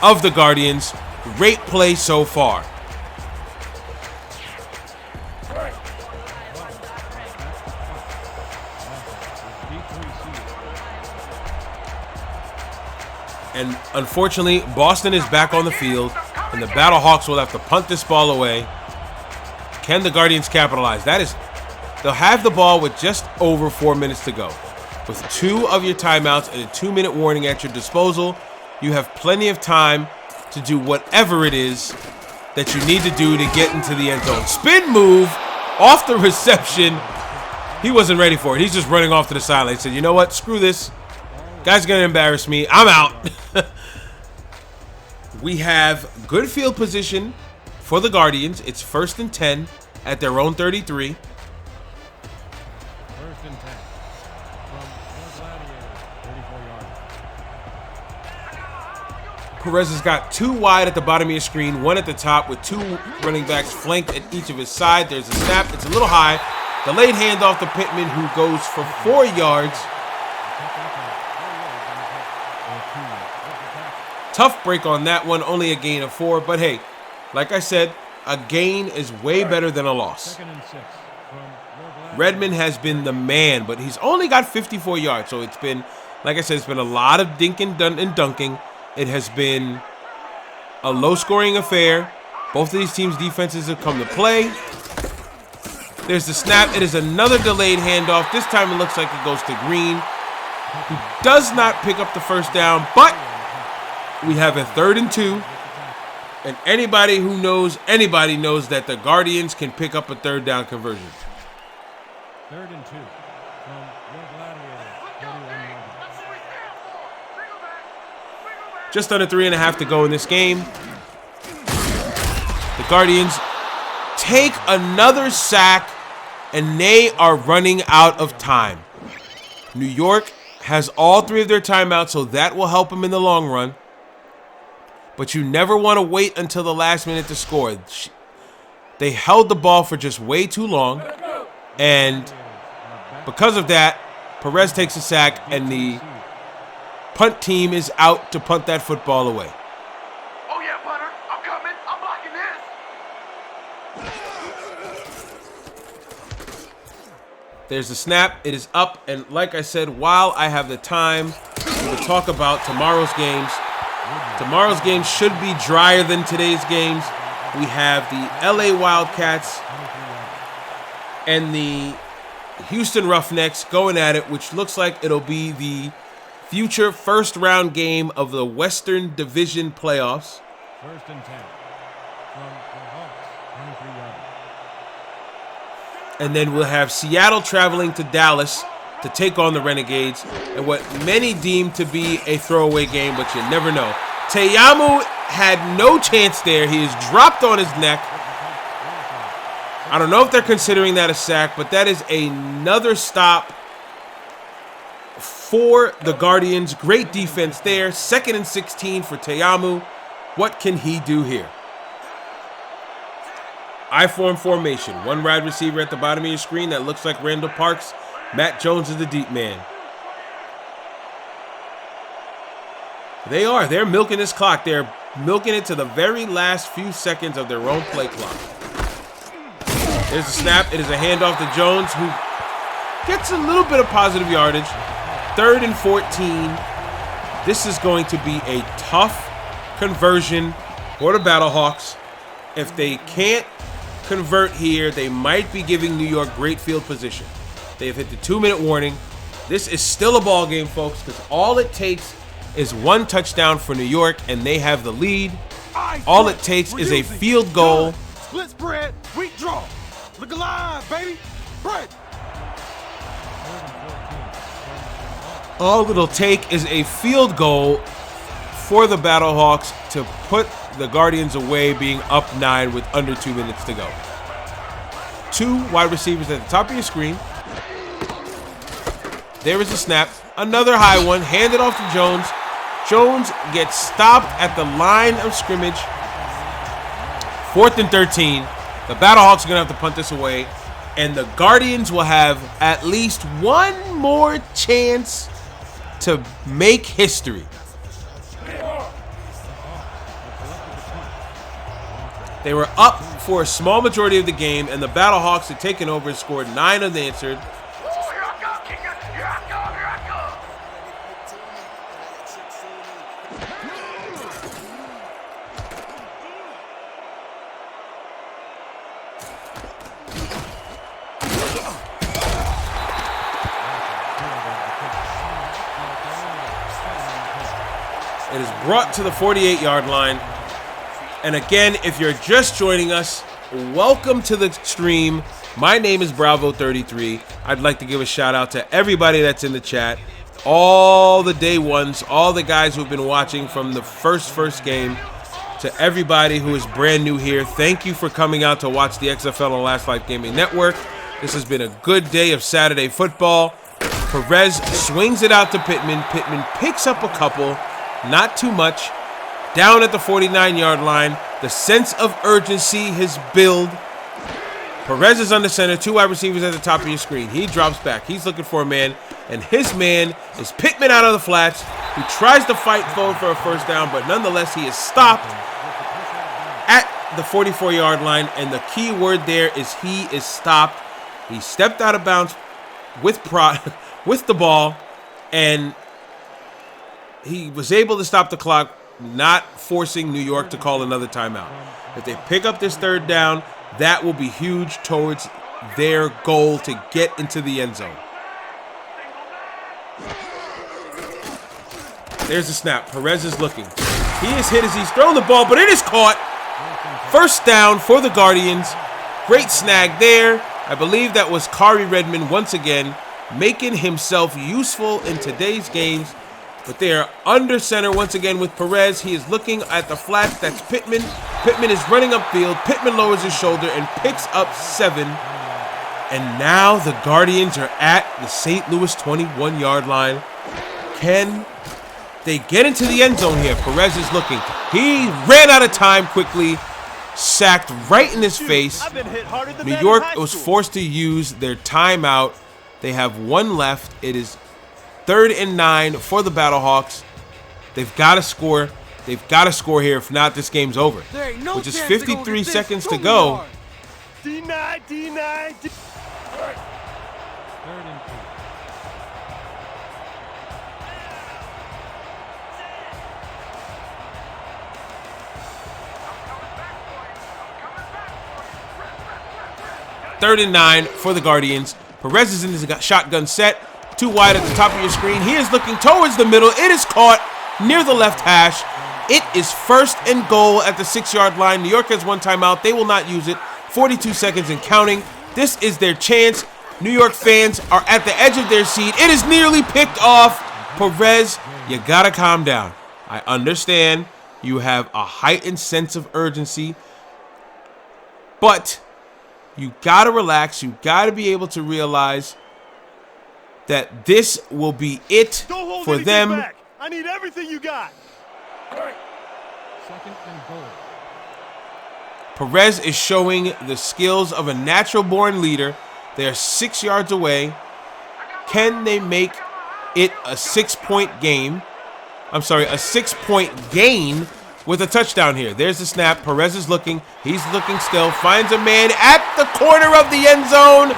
of the Guardians. Great play so far. And unfortunately, Boston is back on the field, and the Battlehawks will have to punt this ball away. Can the Guardians capitalize? They'll have the ball with just over 4 minutes to go. With 2 of your timeouts and a 2-minute warning at your disposal, you have plenty of time to do whatever it is that you need to do to get into the end zone. Spin move off the reception. He wasn't ready for it. He's just running off to the sideline. He said, you know what? Screw this. Guy's going to embarrass me. I'm out. We have good field position for the Guardians. It's 1st and 10 at their own 33. 1st and 10. Perez has got 2 wide at the bottom of your screen, 1 at the top with 2 running backs flanked at each of his sides. There's a snap. It's a little high. Delayed handoff to Pittman, who goes for 4 yards. Tough break on that one, only a gain of 4. But hey, like I said, a gain is way better than a loss. 2nd and 6 from Redmond has been the man, but he's only got 54 yards. So it's been, like I said, it's been a lot of dinking and dunking. It has been a low-scoring affair. Both of these teams' defenses have come to play. There's the snap. It is another delayed handoff. This time it looks like it goes to Green, who does not pick up the first down, but we have a 3rd and 2. And anybody knows that the Guardians can pick up a 3rd down conversion. 3rd and 2 from your Gladiators. Just under 3.5 to go in this game. The Guardians take another sack, and they are running out of time. New York has all 3 of their timeouts, so that will help them in the long run. But you never want to wait until the last minute to score. They held the ball for just way too long, and because of that, Perez takes a sack, and the punt team is out to punt that football away. Oh yeah, punter. I'm coming. I'm blocking this. There's the snap. It is up, and like I said, while I have the time, we will talk about tomorrow's games. Tomorrow's games should be drier than today's games. We have the LA Wildcats and the Houston Roughnecks going at it, which looks like it'll be the future first-round game of the Western Division playoffs. 1st and 10 from the Hawks, 23-yard. And then we'll have Seattle traveling to Dallas to take on the Renegades in what many deem to be a throwaway game, but you never know. Teyamu had no chance there. He is dropped on his neck. I don't know if they're considering that a sack, but that is another stop for the Guardians. Great defense there. 2nd and 16 for Teyamu. What can he do here? I-form formation. 1 wide receiver at the bottom of your screen. That looks like Randall Parks. Matt Jones is the deep man. They're milking this clock. They're milking it to the very last few seconds of their own play clock. There's a snap. It is a handoff to Jones, who gets a little bit of positive yardage. 3rd and 14. This is going to be a tough conversion for the Battlehawks. If they can't convert here, they might be giving New York great field position. They've hit the 2-minute warning. This is still a ball game, folks, because all it takes is 1 touchdown for New York, and they have the lead. All it takes is a field goal. Split spread, weak draw. Look alive, baby. Bread. All it'll take is a field goal for the Battlehawks to put the Guardians away, being up 9 with under 2 minutes to go. 2 wide receivers at the top of your screen. There is a snap. Another high one. Handed off to Jones. Jones gets stopped at the line of scrimmage. 4th and 13. The Battlehawks are going to have to punt this away. And the Guardians will have at least 1 more chance to make history. They were up for a small majority of the game, and the Battlehawks had taken over and scored 9 unanswered. It is brought to the 48-yard line. And again, if you're just joining us, welcome to the stream. My name is Bravo33. I'd like to give a shout out to everybody that's in the chat. All the day ones, all the guys who've been watching from the first game, to everybody who is brand new here. Thank you for coming out to watch the XFL on Last Life Gaming Network. This has been a good day of Saturday football. Perez swings it out to Pittman. Pittman picks up a couple. Not too much. Down at the 49-yard line. The sense of urgency has built. Perez is under center. 2 wide receivers at the top of your screen. He drops back. He's looking for a man. And his man is Pittman out of the flats. He tries to fight forward for a first down, but nonetheless, he is stopped at the 44-yard line. And the key word there is he is stopped. He stepped out of bounds with the ball, and he was able to stop the clock, not forcing New York to call another timeout. If they pick up this 3rd down, that will be huge towards their goal to get into the end zone. There's the snap. Perez is looking. He is hit as he's thrown the ball, but it is caught. First down for the Guardians. Great snag there. I believe that was Kari Redmond once again making himself useful in today's games. But they are under center once again with Perez. He is looking at the flats. That's Pittman. Pittman is running upfield. Pittman lowers his shoulder and picks up 7. And now the Guardians are at the St. Louis 21-yard line. Can they get into the end zone here? Perez is looking. He ran out of time quickly. Sacked right in his face. I've been hit harder than New that in York high was school. forced to use their timeout. They have 1 left. It is 3rd and 9 for the Battlehawks. They've got to score. They've got to score here. If not, this game's over. There ain't no With just chance they're gonna 53 get this. seconds to Show me go. hard. D9. Third and 2. Third and 9 for the Guardians. Perez is in his shotgun set. 2 wide at the top of your screen. He is looking towards the middle. It is caught near the left hash. It is 1st and goal at the 6-yard line. New York has 1 timeout. They will not use it. 42 seconds and counting. This is their chance. New York fans are at the edge of their seat. It is nearly picked off. Perez, you gotta calm down. I understand you have a heightened sense of urgency, but you gotta relax. You gotta be able to realize that this will be it Don't hold for anything them. back. I need everything you got. Second and goal. Perez is showing the skills of a natural-born leader. They are 6 yards away. Can they make it a 6-point game? I'm sorry, a 6-point gain with a touchdown here. There's the snap. Perez is looking. He's looking still. Finds a man at the corner of the end zone.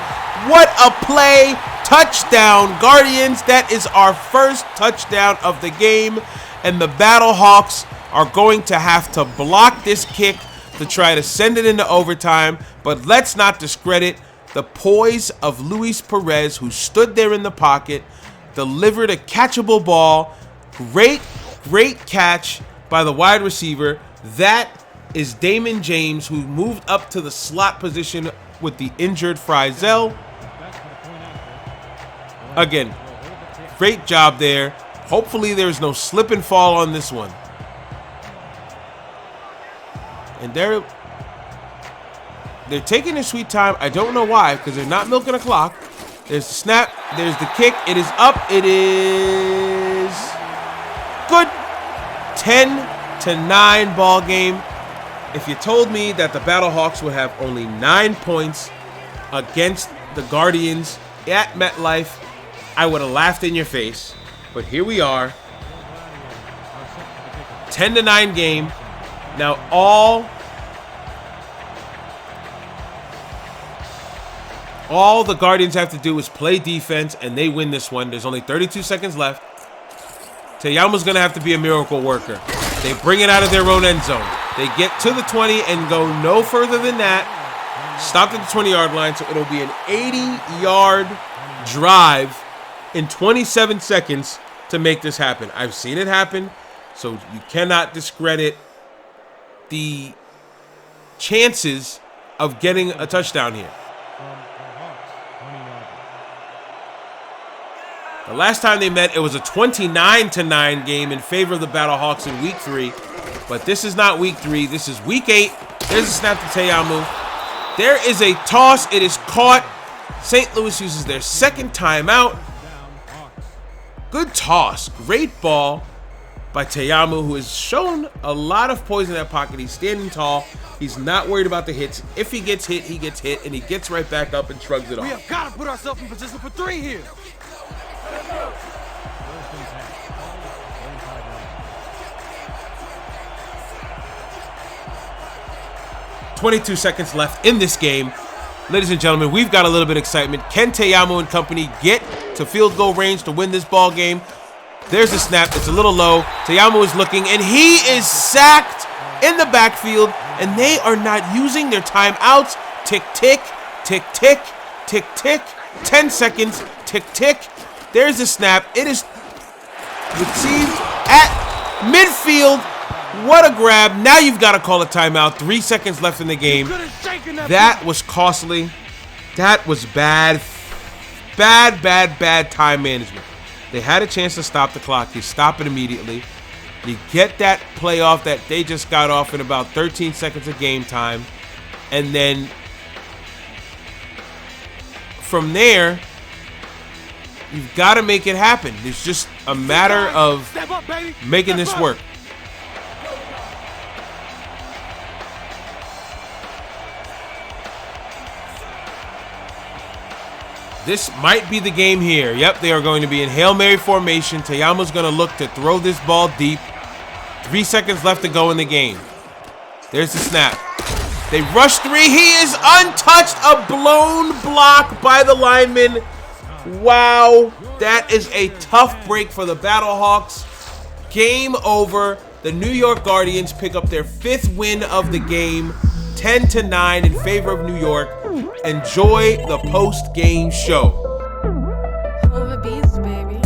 What a play. Touchdown, Guardians. That is our first touchdown of the game. And the Battlehawks are going to have to block this kick to try to send it into overtime. But let's not discredit the poise of Luis Perez, who stood there in the pocket, delivered a catchable ball. Great catch by the wide receiver. That is Damon James, who moved up to the slot position with the injured Frizzell. Again, great job there. Hopefully there's no slip and fall on this one. And they're taking their sweet time. I don't know why, because they're not milking the clock. There's the snap. There's the kick. It is up. It is good. 10-9 ball game. If you told me that the Battlehawks would have only 9 points against the Guardians at MetLife, I would have laughed in your face. But here we are. 10-9 game. Now all the Guardians have to do is play defense, and they win this one. There's only 32 seconds left. Teyamu's going to have to be a miracle worker. They bring it out of their own end zone. They get to the 20 and go no further than that. Stopped at the 20-yard line, so it'll be an 80-yard drive in 27 seconds to make this happen. I've seen it happen, so you cannot discredit the chances of getting a touchdown here. From the Hawks, 20-yard. The last time they met, it was a 29-9 game in favor of the Battlehawks in Week 3. But this is not Week 3. This is Week 8. There's a snap to Teyamu. There is a toss. It is caught. St. Louis uses their second timeout. Down, Hawks. Good toss. Great ball by Teyamu, who has shown a lot of poise in that pocket. He's standing tall. He's not worried about the hits. If he gets hit, he gets hit, and he gets right back up and shrugs it We off. have got to put ourselves in position for 3 here. First and 10. 35 yards. 22 seconds left in this game. Ladies and gentlemen, we've got a little bit of excitement. Can Teyamu and company get to field goal range to win this ball game? There's the snap. It's a little low. Teyamu is looking, and he is sacked in the backfield, and they are not using their timeouts. Tick, tick. tick, tick, tick, tick. 10 seconds, tick, tick. There's the snap. It is received at midfield. What a grab. Now you've got to call a timeout. 3 seconds left in the game. That was costly. That was bad. Bad time management. They had a chance to stop the clock. You stop it immediately. You get that play off that they just got off in about 13 seconds of game time. And then from there, you've got to make it happen. It's just a matter of making this work. This might be the game here. Yep, they are going to be in Hail Mary formation. Tayama's going to look to throw this ball deep. 3 seconds left to go in the game. There's the snap. They rush 3. He is untouched. A blown block by the lineman. Wow. That is a tough break for the Battlehawks. Game over. The New York Guardians pick up their 5th win of the game. 10-9 in favor of New York. Enjoy the post-game show. Over bees, baby.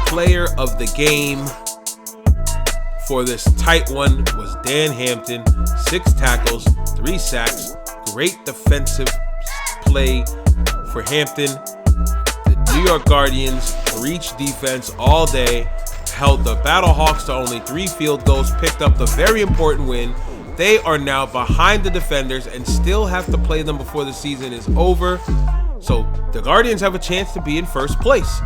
Player of the game for this tight one was Dan Hampton. 6 tackles, 3 sacks. Great defensive play for Hampton. The New York Guardians reached defense all day, held the Battlehawks to only 3 field goals, picked up the very important win. They are now behind the defenders and still have to play them before the season is over. So the Guardians have a chance to be in first place.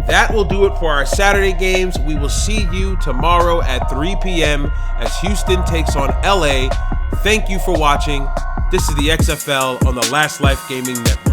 That will do it for our Saturday games. We will see you tomorrow at 3 p.m. as Houston takes on LA. Thank you for watching. This is the XFL on the Last Life Gaming Network.